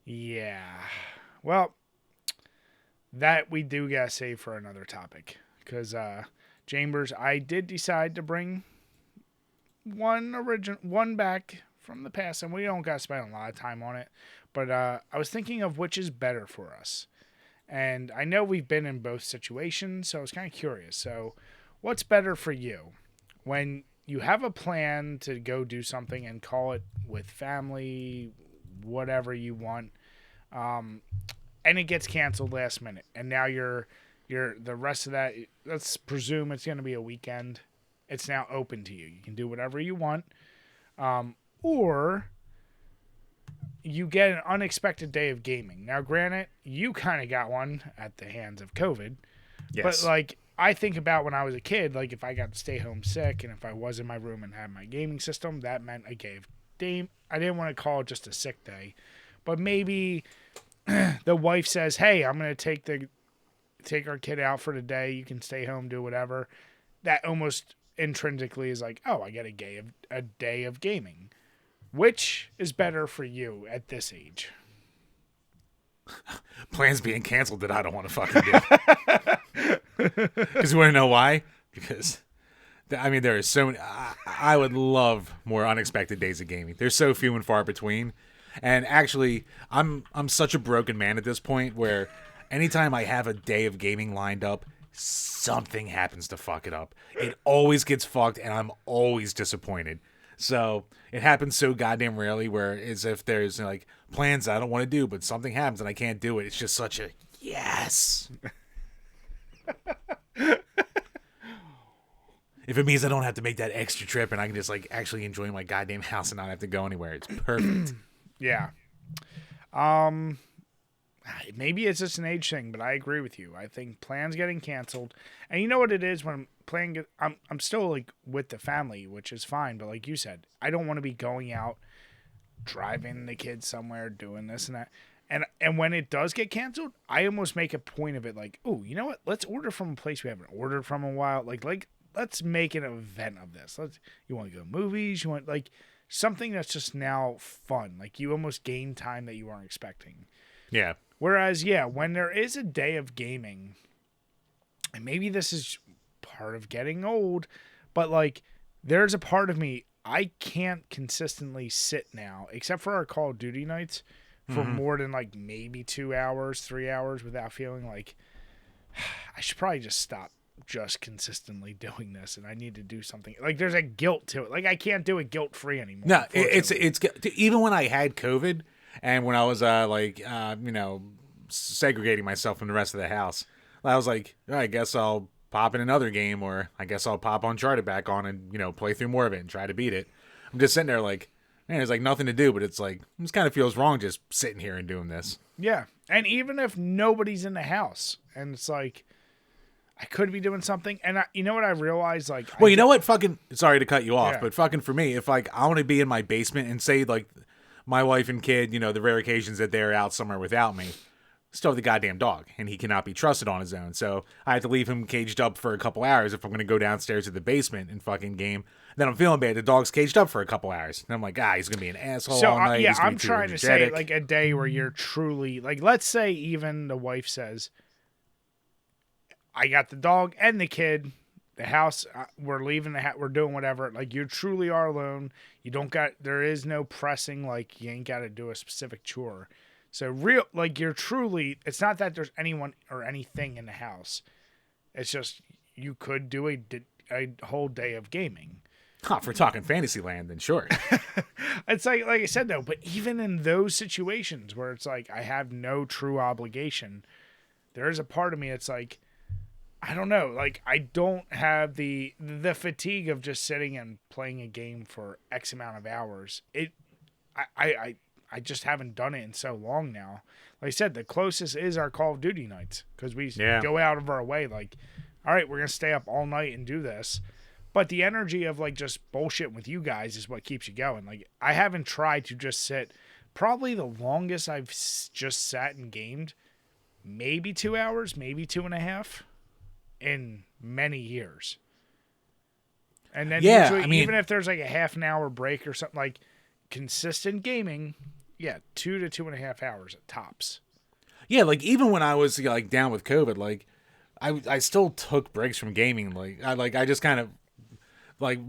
Yeah. Well, that we do gotta save for another topic, because Chambers, I did decide to bring one back from the past, and we don't gotta spend a lot of time on it, but I was thinking of which is better for us. And I know we've been in both situations, so I was kind of curious. So what's better for you when you have a plan to go do something and call it with family, whatever you want, and it gets canceled last minute, and now you're the rest of that, let's presume it's going to be a weekend, it's now open to you. You can do whatever you want, or you get an unexpected day of gaming. Now, granted, you kind of got one at the hands of COVID. Yes. But, like, I think about when I was a kid, like, if I got to stay home sick and if I was in my room and had my gaming system, that meant I didn't want to call it just a sick day. But maybe the wife says, hey, I'm going to take our kid out for the day. You can stay home, do whatever. That almost intrinsically is like, oh, I get a day of gaming. Which is better for you at this age? Plans being canceled that I don't want to fucking do. Because you want to know why? Because, I mean, there are so many. I would love more unexpected days of gaming. They're so few and far between. And actually, I'm such a broken man at this point where anytime I have a day of gaming lined up, something happens to fuck it up. It always gets fucked, and I'm always disappointed. So it happens so goddamn rarely, where as if there's like plans I don't want to do, but something happens and I can't do it. It's just such a yes. If it means I don't have to make that extra trip and I can just like actually enjoy my goddamn house and not have to go anywhere, it's perfect. Yeah. Maybe it's just an age thing, but I agree with you. I think plans getting canceled, and you know what it is when I'm still like with the family, which is fine. But like you said, I don't want to be going out, driving the kids somewhere, doing this and that. And when it does get canceled, I almost make a point of it. Like, oh, you know what? Let's order from a place we haven't ordered from a while. Like let's make an event of this. You want to go to movies? You want like something that's just now fun. Like you almost gain time that you weren't expecting. Yeah. Whereas, yeah, when there is a day of gaming, and maybe this is part of getting old, but like there's a part of me, I can't consistently sit now, except for our Call of Duty nights, for more than like maybe 2 hours, 3 hours without feeling like I should probably just stop just consistently doing this, and I need to do something. Like, there's a guilt to it. Like, I can't do it guilt-free anymore. No, it's even when I had COVID and when I was segregating myself from the rest of the house, I was like, I guess I'll pop in another game, or I guess I'll pop Uncharted back on and play through more of it and try to beat it. I'm just sitting there like, man, there's like nothing to do, but it's like it just kind of feels wrong just sitting here and doing this. Yeah, and even if nobody's in the house, and it's like, I could be doing something, and you know what I realized? Like, well, you know what? Fucking sorry to cut you off, Yeah. but fucking for me, if like I want to be in my basement and say like my wife and kid, the rare occasions that they're out somewhere without me, still have the goddamn dog, and he cannot be trusted on his own. So I have to leave him caged up for a couple hours if I'm going to go downstairs to the basement and fucking game. Then I'm feeling bad. The dog's caged up for a couple hours, and I'm like, he's going to be an asshole all night. Yeah, He's gonna I'm be too trying to say energetic. like a day where you're truly like, let's say even the wife says, I got the dog and the kid, the house, we're leaving the house, we're doing whatever. Like, you truly are alone. There is no pressing, like, you ain't got to do a specific chore. So you're truly, it's not that there's anyone or anything in the house. It's just, you could do a whole day of gaming. If we're talking Fantasyland, then sure. It's like I said though, but even in those situations where it's like, I have no true obligation, there is a part of me, it's like, I don't know. Like, I don't have the fatigue of just sitting and playing a game for X amount of hours. I just haven't done it in so long now. Like I said, the closest is our Call of Duty nights, because we go out of our way. Like, all right, we're gonna stay up all night and do this. But the energy of like just bullshit with you guys is what keeps you going. Like, I haven't tried to just sit. Probably the longest I've just sat and gamed, maybe 2 hours, maybe 2.5. In many years. And then usually, even if there's like a half an hour break or something, like consistent gaming, 2 to 2.5 hours at tops. Yeah, like even when I was like down with COVID, like I still took breaks from gaming. Like I just kind of like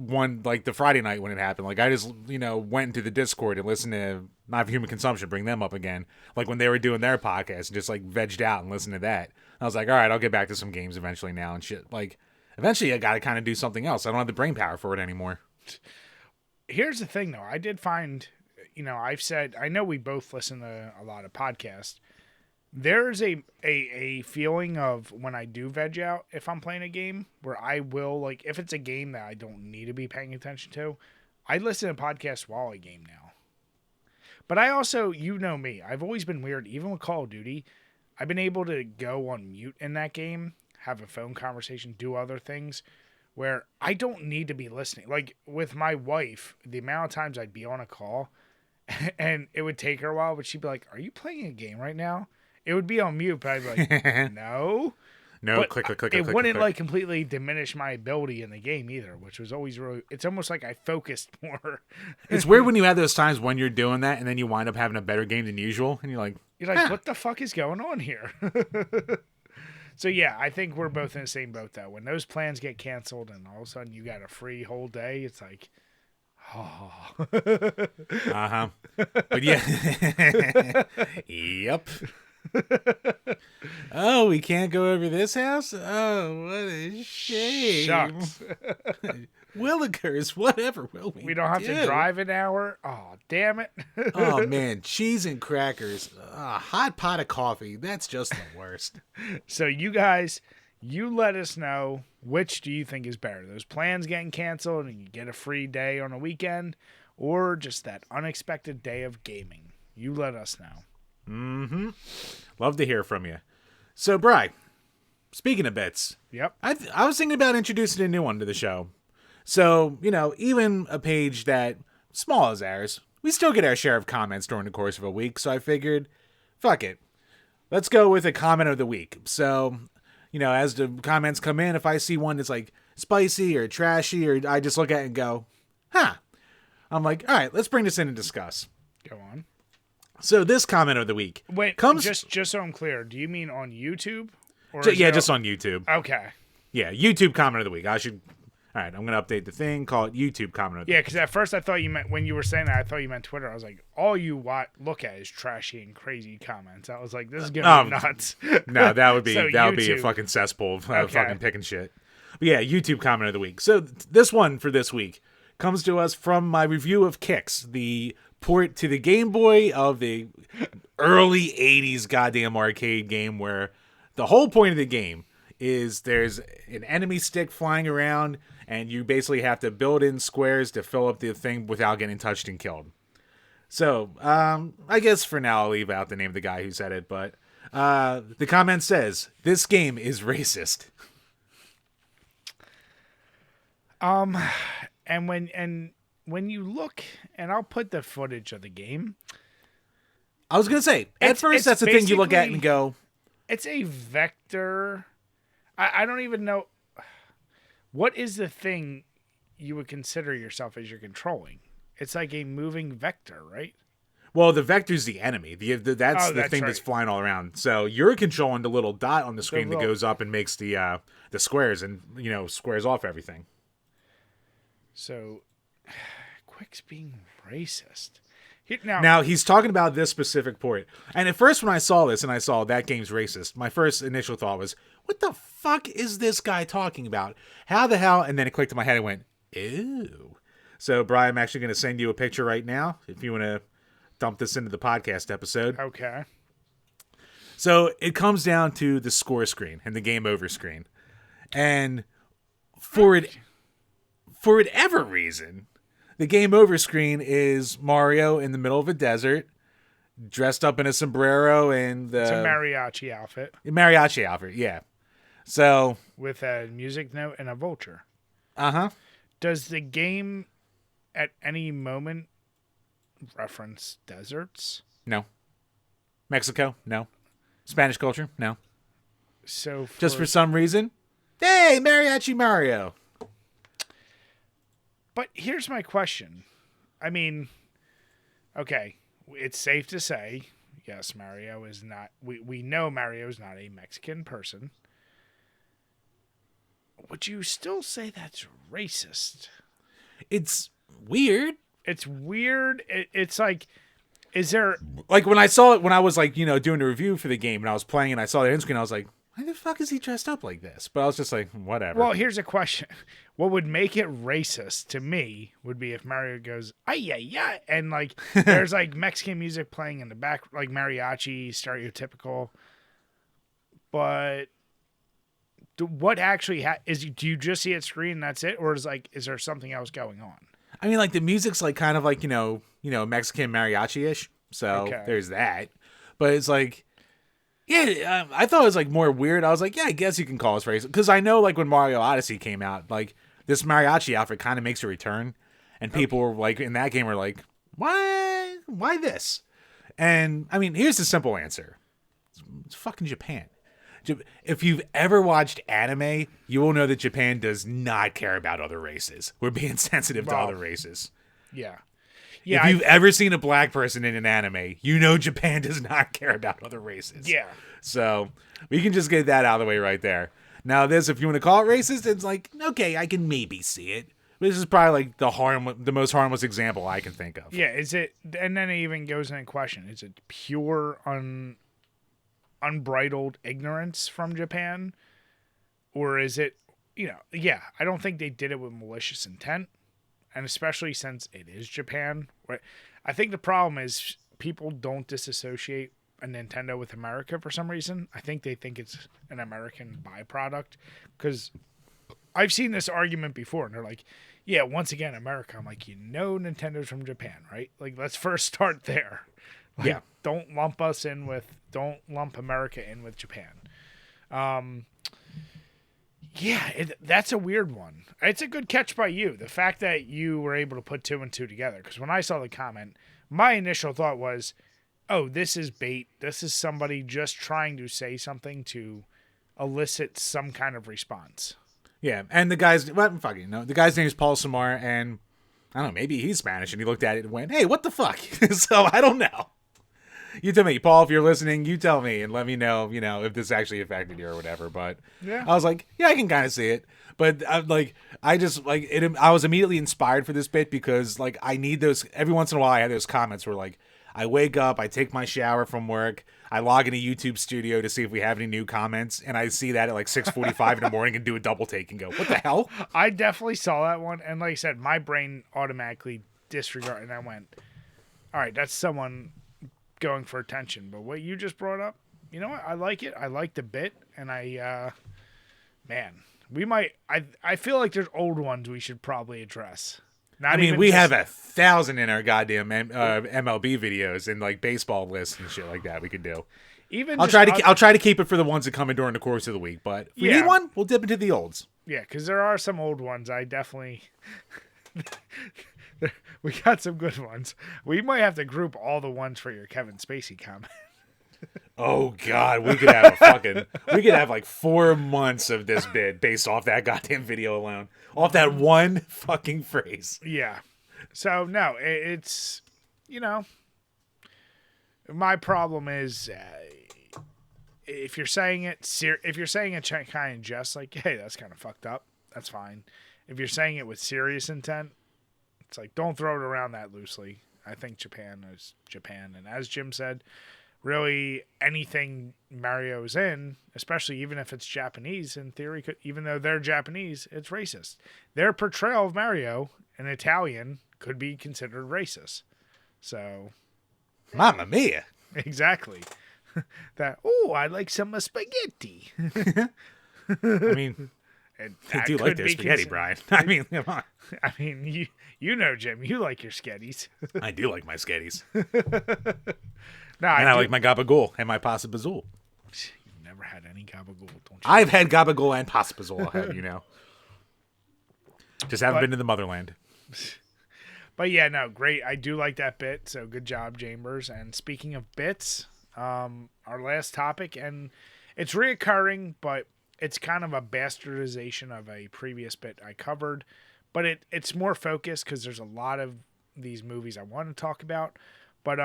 the Friday night when it happened, like I just went into the Discord and listened to Not for Human Consumption, bring them up again, like when they were doing their podcast, and just like vegged out and listened to that. I was like, all right, I'll get back to some games eventually now and shit. Like, eventually I got to kind of do something else. I don't have the brain power for it anymore. Here's the thing, though. I did find, I've said, I know we both listen to a lot of podcasts. There's a feeling of when I do veg out, if I'm playing a game, where I will, like, if it's a game that I don't need to be paying attention to, I listen to podcasts while I game now. But I also, you know me, I've always been weird, even with Call of Duty. I've been able to go on mute in that game, have a phone conversation, do other things where I don't need to be listening. Like with my wife, the amount of times I'd be on a call and it would take her a while, but she'd be like, "Are you playing a game right now?" It would be on mute, but I'd be like, "No." No, but click. It wouldn't like completely diminish my ability in the game either, which was always really, it's almost like I focused more. It's weird when you have those times when you're doing that and then you wind up having a better game than usual and you're like, what the fuck is going on here? So yeah, I think we're both in the same boat though. When those plans get canceled and all of a sudden you got a free whole day, it's like, oh. But yeah. Yep. Oh, we can't go over this house? Oh, what a shame. Shucks. Willikers, whatever will we don't have to drive an hour? Oh, damn it. Oh, man. Cheese and crackers. A hot pot of coffee. That's just the worst. So you guys, you let us know, which do you think is better? Those plans getting canceled and you get a free day on a weekend, or just that unexpected day of gaming? You let us know. Mm-hmm. Love to hear from you. So, Bri, speaking of bits, yep, I was thinking about introducing a new one to the show. So, even a page that small as ours, we still get our share of comments during the course of a week. So I figured, fuck it. Let's go with a comment of the week. So, as the comments come in, if I see one that's like spicy or trashy, or I just look at it and go, I'm like, all right, let's bring this in and discuss. Go on. So this comment of the week just so I'm clear, do you mean on YouTube? Or just on YouTube. Okay. Yeah, YouTube comment of the week. All right, I'm going to update the thing, call it YouTube comment. Yeah, because at first I thought you meant, when you were saying that, I thought you meant Twitter. I was like, all you look at is trashy and crazy comments. I was like, this is going to be nuts. No, that would be So that would be a YouTube. fucking cesspool of fucking picking shit. But yeah, YouTube comment of the week. So this one for this week comes to us from my review of Kicks, the port to the Game Boy of the early 80s goddamn arcade game where the whole point of the game is there's an enemy stick flying around and you basically have to build in squares to fill up the thing without getting touched and killed. So, I guess for now I'll leave out the name of the guy who said it, but the comment says, this game is racist. And when you look, and I'll put the footage of the game. I was going to say, at first that's the thing you look at and go, it's a vector. I don't even know. What is the thing you would consider yourself as you're controlling? It's like a moving vector, right? well, the vector's the enemy. That's the thing right. that's flying all around. So you're controlling the little dot on the screen that goes up and makes the squares and, squares off everything. So, Quick's being racist. Now, he's talking about this specific port. And at first when I saw this and I saw that game's racist, my first initial thought was, what the fuck is this guy talking about? How the hell? And then it clicked in my head and went, ew. So, Brian, I'm actually going to send you a picture right now if you want to dump this into the podcast episode. Okay. So it comes down to the score screen and the game over screen. And for whatever reason, the game over screen is Mario in the middle of a desert, dressed up in a sombrero and it's a mariachi outfit. Mariachi outfit, yeah. So with a music note and a vulture. Uh-huh. Does the game at any moment reference deserts? No. Mexico? No. Spanish culture? No. So just for some reason, hey, Mariachi Mario. But here's my question. I mean, okay, it's safe to say, yes, Mario is not, we know Mario is not a Mexican person. Would you still say that's racist? It's weird. It's weird. It's like, is there... Like, when I saw it, when I was, like, doing a review for the game, and I was playing, and I saw the end screen, I was like, why the fuck is he dressed up like this? But I was just like, whatever. Well, here's a question. What would make it racist to me would be if Mario goes, ay, ay, ay, and, like, there's, like, Mexican music playing in the back, like mariachi, stereotypical. But what actually do you just see it screen and that's it? Or is there something else going on? I mean, like, the music's, like, kind of like, Mexican mariachi-ish. So There's that. But it's like, yeah, I thought it was, like, more weird. I was like, yeah, I guess you can call us racist. Because I know, like, when Mario Odyssey came out, like, this mariachi outfit kind of makes a return. And people were, like, in that game were like, why? Why this? And, I mean, here's the simple answer. It's fucking Japan. If you've ever watched anime, you will know that Japan does not care about other races. We're being sensitive to other races. Yeah. If you've ever seen a black person in an anime, you know Japan does not care about other races. Yeah. So we can just get that out of the way right there. Now this, if you want to call it racist, it's like, okay, I can maybe see it. This is probably like the most harmless example I can think of. Yeah, is it? And then it even goes in question. Is it pure unbridled ignorance from Japan? Or is it, yeah, I don't think they did it with malicious intent. And especially since it is Japan. Right? I think the problem is people don't disassociate a Nintendo with America for some reason. I think they think it's an American byproduct. Because I've seen this argument before. And they're like, yeah, once again, America. I'm like, Nintendo's from Japan, right? Like, let's first start there. Like, yeah. Don't lump America in with Japan. Yeah, that's a weird one. It's a good catch by you. The fact that you were able to put two and two together. Because when I saw the comment, my initial thought was, oh, this is bait. This is somebody just trying to say something to elicit some kind of response. Yeah, and the guy's, the guy's name is Paul Samar, and I don't know, maybe he's Spanish, and he looked at it and went, hey, what the fuck? So I don't know. You tell me, Paul, if you're listening, you tell me and let me know, if this actually affected you or whatever. But yeah. I was like, yeah, I can kind of see it. But I just like it. I was immediately inspired for this bit because like I need those every once in a while. I have those comments where like I wake up, I take my shower from work, I log into YouTube Studio to see if we have any new comments, and I see that at like 6:45 in the morning and do a double take and go, "What the hell?" I definitely saw that one, and like I said, my brain automatically disregarded, and I went, "All right, that's someone going for attention." But what you just brought up, you know what? I like it. I like the bit, and man. We might. I feel like there's old ones we should probably address. I mean, we have 1,000 in our goddamn MLB videos and like baseball lists and shit like that. We could do. I'll try to keep it for the ones that come in during the course of the week. But if we need one, we'll dip into the olds. Yeah, because there are some old ones. I definitely. We got some good ones. We might have to group all the ones for your Kevin Spacey comment. Oh God, we could have like 4 months of this bit based off that goddamn video alone, off that one fucking phrase. Yeah. So no, it's my problem is if you're saying it kind of just like, hey, that's kind of fucked up. That's fine. If you're saying it with serious intent, it's like don't throw it around that loosely. I think Japan is Japan, and as Jim said. Really, anything Mario's in, especially even if it's Japanese, in theory, even though they're Japanese, it's racist. Their portrayal of Mario, an Italian, could be considered racist. So, Mamma mia! Exactly. I like some spaghetti. I mean, I do like their spaghetti, Brian. I mean, come on. I mean, you know, Jim, you like your sketties. I do like my sketties. No, I like my gabagool and my pasta bazool. You've never had any gabagool, don't you? I've had gabagool and pasta bazool, I'll have you know. Just haven't been to the motherland. But yeah, no, great. I do like that bit, so good job, Chambers. And speaking of bits, our last topic, and it's reoccurring, but it's kind of a bastardization of a previous bit I covered. But it's more focused because there's a lot of these movies I want to talk about. But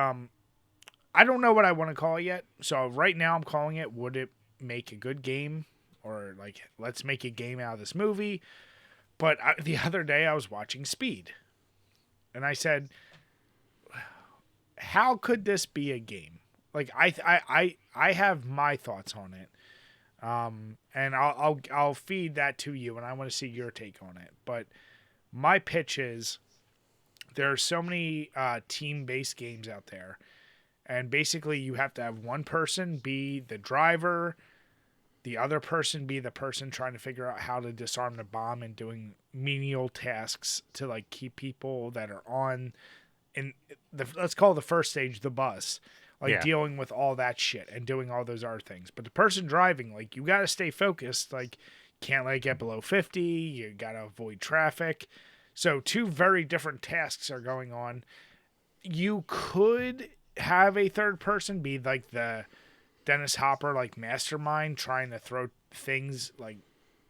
I don't know what I want to call it yet. So right now I'm calling it, would it make a good game? Or like, let's make a game out of this movie. But the other day I was watching Speed. And I said, how could this be a game? Like, I have my thoughts on it. And I'll feed that to you, and I want to see your take on it. But my pitch is, there are so many team-based games out there. And basically, you have to have one person be the driver, the other person be the person trying to figure out how to disarm the bomb and doing menial tasks to like keep people that are on in let's call the first stage the bus, like dealing with all that shit and doing all those other things. But the person driving, like, you got to stay focused, like, can't let it get below 50, you got to avoid traffic. So 2 very different tasks are going on. You could have a third person be like the Dennis Hopper, like, mastermind trying to throw things like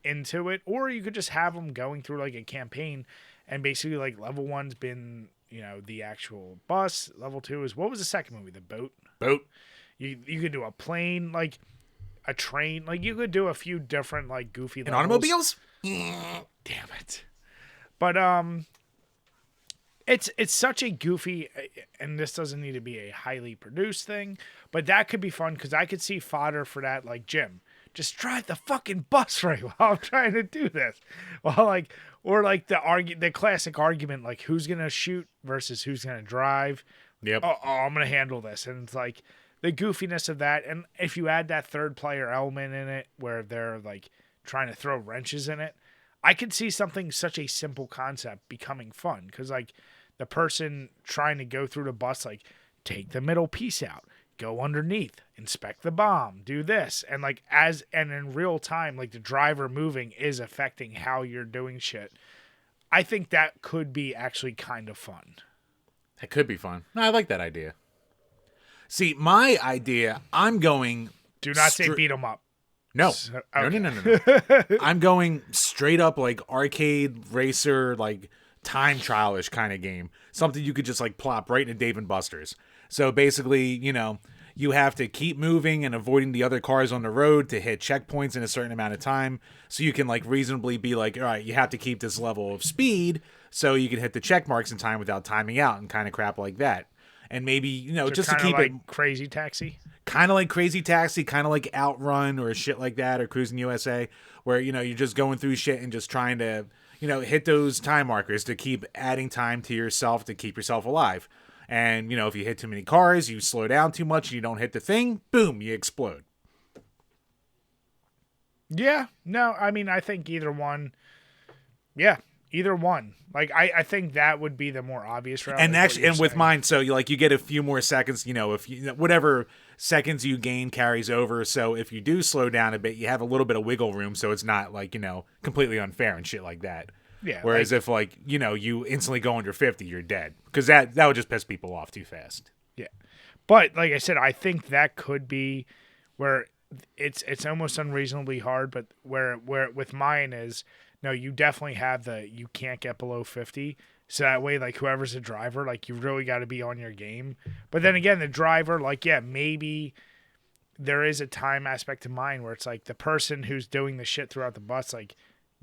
into it, or you could just have them going through like a campaign, and basically like level 1's been, the actual bus. Level 2 is, what was the second movie? The boat. You could do a plane, like a train, like you could do a few different like goofy and levels. automobiles. Damn it! But It's such a goofy, and this doesn't need to be a highly produced thing, but that could be fun because I could see fodder for that. Like, Jim, just drive the fucking bus right while I'm trying to do this. Well, like, or like the classic argument, like who's gonna shoot versus who's gonna drive. Yep. Oh, I'm gonna handle this, and it's like the goofiness of that. And if you add that third player element in it, where they're like trying to throw wrenches in it, I could see something such a simple concept becoming fun because like. The person trying to go through the bus, like, take the middle piece out, go underneath, inspect the bomb, do this. And, like, and in real time, like, the driver moving is affecting how you're doing shit. I think that could be actually kind of fun. That could be fun. No, I like that idea. See, my idea, I'm going... Do not say beat 'em up. No. So, okay. No. I'm going straight up, like, arcade racer, like... time trial-ish kind of game. Something you could just like plop right into Dave and Buster's. So basically, you have to keep moving and avoiding the other cars on the road to hit checkpoints in a certain amount of time. So you can like reasonably be like, all right, you have to keep this level of speed so you can hit the check marks in time without timing out and kind of crap like that. And maybe, you know, So just to kinda keep like it Crazy Taxi. kind of like Crazy Taxi, kind of like Outrun or shit like that, or Cruising USA, where, you know, you're just going through shit and just trying to, you know, hit those time markers to keep adding time to yourself to keep yourself alive. And, you know, if you hit too many cars, you slow down too much, you don't hit the thing, boom, you explode. Yeah. No, I mean, I think either one. Yeah, either one. Like, I think that would be the more obvious route. And like actually, what and you're with saying. mine, so you get a few more seconds, you know, if you, whatever seconds you gain carries over. So if you do slow down a bit, you have a little bit of wiggle room. So it's not like, you know, completely unfair and shit like that. Yeah. Whereas if like, you know, you instantly go under 50, you're dead. Because that would just piss people off too fast. Yeah. But like I said, I think that could be where it's almost unreasonably hard, but where with mine is no, you definitely have you can't get below 50. So that way, like whoever's the driver, like you really got to be on your game. But then again, the driver, like, yeah, maybe there is a time aspect to mine where it's like the person who's doing the shit throughout the bus, like,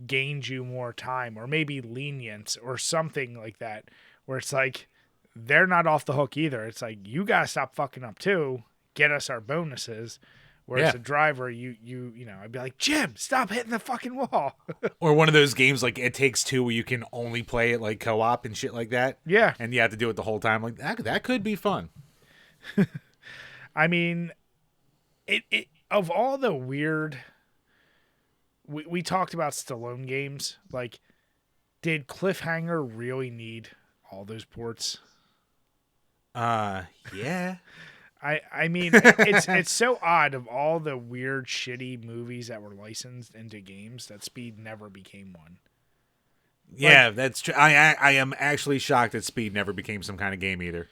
gains you more time or maybe lenience or something like that, where it's like they're not off the hook either. It's like, you got to stop fucking up too. Get us our bonuses. Whereas Yeah. a driver, you know, I'd be like, Jim, stop hitting the fucking wall. Or one of those games like It Takes Two where you can only play it like co-op and shit like that. Yeah. And you have to do it the whole time. Like that could be fun. I mean, it of all the weird, we talked about Stallone games. Like, did Cliffhanger really need all those ports? Yeah. I mean, it's so odd of all the weird, shitty movies that were licensed into games that Speed never became one. Yeah, that's true. I am actually shocked that Speed never became some kind of game either.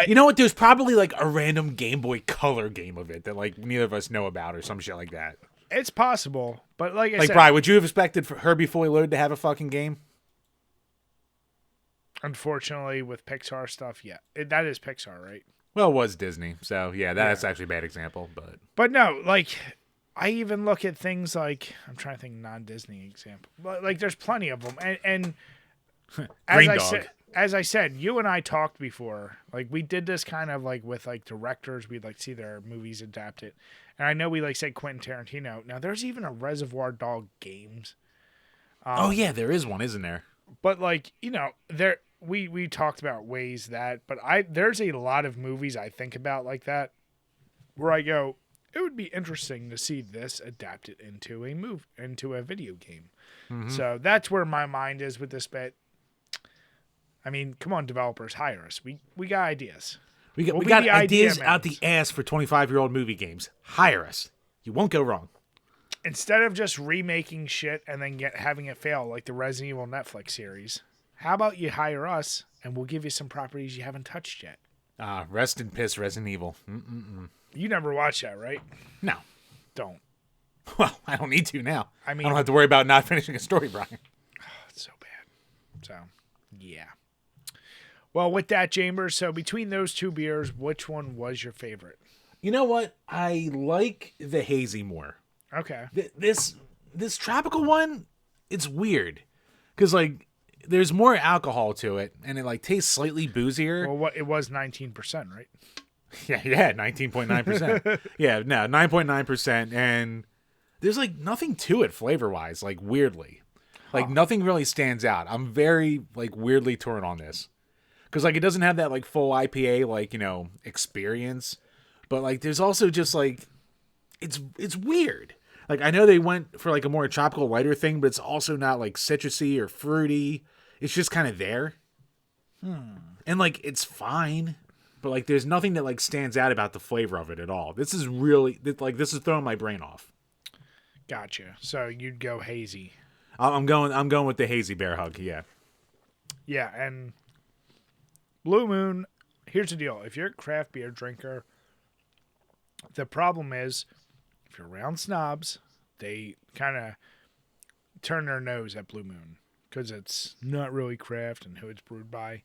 You know what? There's probably like a random Game Boy Color game of it that like neither of us know about or some shit like that. It's possible, but like I Like, said, Brian, would you have expected for Herbie Fully Loaded to have a fucking game? unfortunately, with Pixar stuff, yeah, that is Pixar, right? Well, it was Disney, so yeah, that's actually a bad example. But no, like, I even look at things like, I'm trying to think non-Disney example, but like there's plenty of them, and Green Dog. As I said, you and I talked before. Like, we did this kind of like with like directors. We'd like see their movies adapted. And I know we like said Quentin Tarantino. Now, there's even a Reservoir Dog games. Oh yeah, there is one, isn't there? But like, you know, we talked about ways that, but there's a lot of movies I think about like that where I go, it would be interesting to see this adapted into a video game. Mm-hmm. So that's where my mind is with this bit. I mean, come on, developers, hire us. We got ideas. We got ideas out the ass for 25-year-old movie games. Hire us. You won't go wrong. Instead of just remaking shit and then having it fail like the Resident Evil Netflix series, how about you hire us and we'll give you some properties you haven't touched yet? Rest in piss, Resident Evil. Mm-mm-mm. You never watched that, right? No. Don't. Well, I don't need to now. I mean, I don't have to worry about not finishing a story, Brian. Oh, it's so bad. So, yeah. Well, with that, Chambers, so between those two beers, which one was your favorite? You know what? I like the hazy more. Okay. This tropical one, it's weird. Because, like, there's more alcohol to it, and it, like, tastes slightly boozier. Well, it was 19%, right? Yeah, 19.9%. Yeah, no, 9.9%, and there's, like, nothing to it flavor-wise, like, weirdly. Like, nothing really stands out. I'm very, like, weirdly torn on this. Because, like, it doesn't have that, like, full IPA, like, you know, experience. But, like, there's also just, like, it's weird. Like, I know they went for, like, a more tropical, lighter thing, but it's also not, like, citrusy or fruity. It's just kind of there. And, like, it's fine. But, like, there's nothing that, like, stands out about the flavor of it at all. This is really, like, this is throwing my brain off. Gotcha. So you'd go hazy. I'm going with the hazy bear hug, yeah. Yeah, and Blue Moon, here's the deal. If you're a craft beer drinker, the problem is, if you're around snobs, they kind of turn their nose at Blue Moon because it's not really craft and who it's brewed by.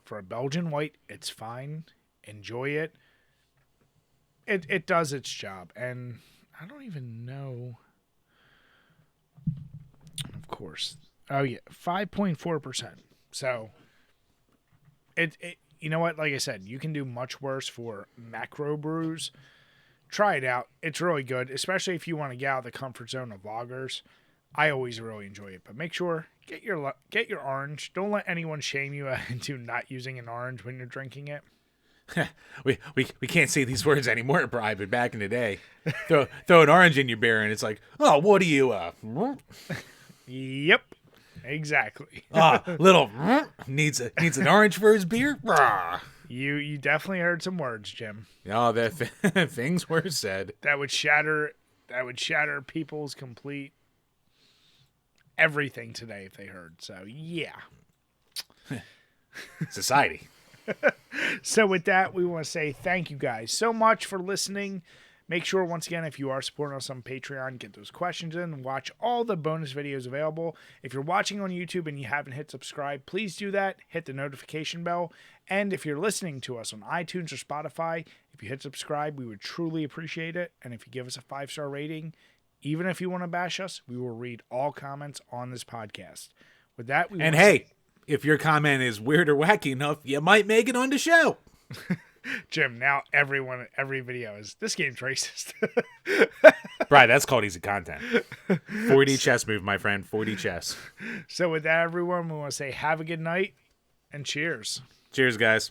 For a Belgian white, it's fine. Enjoy it. it does its job, and I don't even know. Of course. Oh yeah, 5.4%. So it you know what? Like I said, you can do much worse for macro brews. Try it out. It's really good, especially if you want to get out of the comfort zone of lagers. I always really enjoy it, but make sure get your orange. Don't let anyone shame you into not using an orange when you're drinking it. we can't say these words anymore in private. Back in the day, throw an orange in your beer, and it's like, oh, what are you? Yep, exactly. Little needs an orange for his beer. You definitely heard some words, Jim. Oh, that things were said that would shatter people's complete everything today if they heard. So yeah, society. So with that, we want to say thank you guys so much for listening. Make sure, once again, if you are supporting us on Patreon, get those questions in and watch all the bonus videos available. If you're watching on YouTube and you haven't hit subscribe, please do that. Hit the notification bell. And if you're listening to us on iTunes or Spotify, if you hit subscribe, we would truly appreciate it. And if you give us a 5-star rating, even if you want to bash us, we will read all comments on this podcast. With that, if your comment is weird or wacky enough, you might make it on the show. Jim, now every video is, this game's racist. Right, that's called easy content. 4D chess move, my friend. 4D chess. So with that, everyone, we want to say have a good night and cheers. Cheers, guys.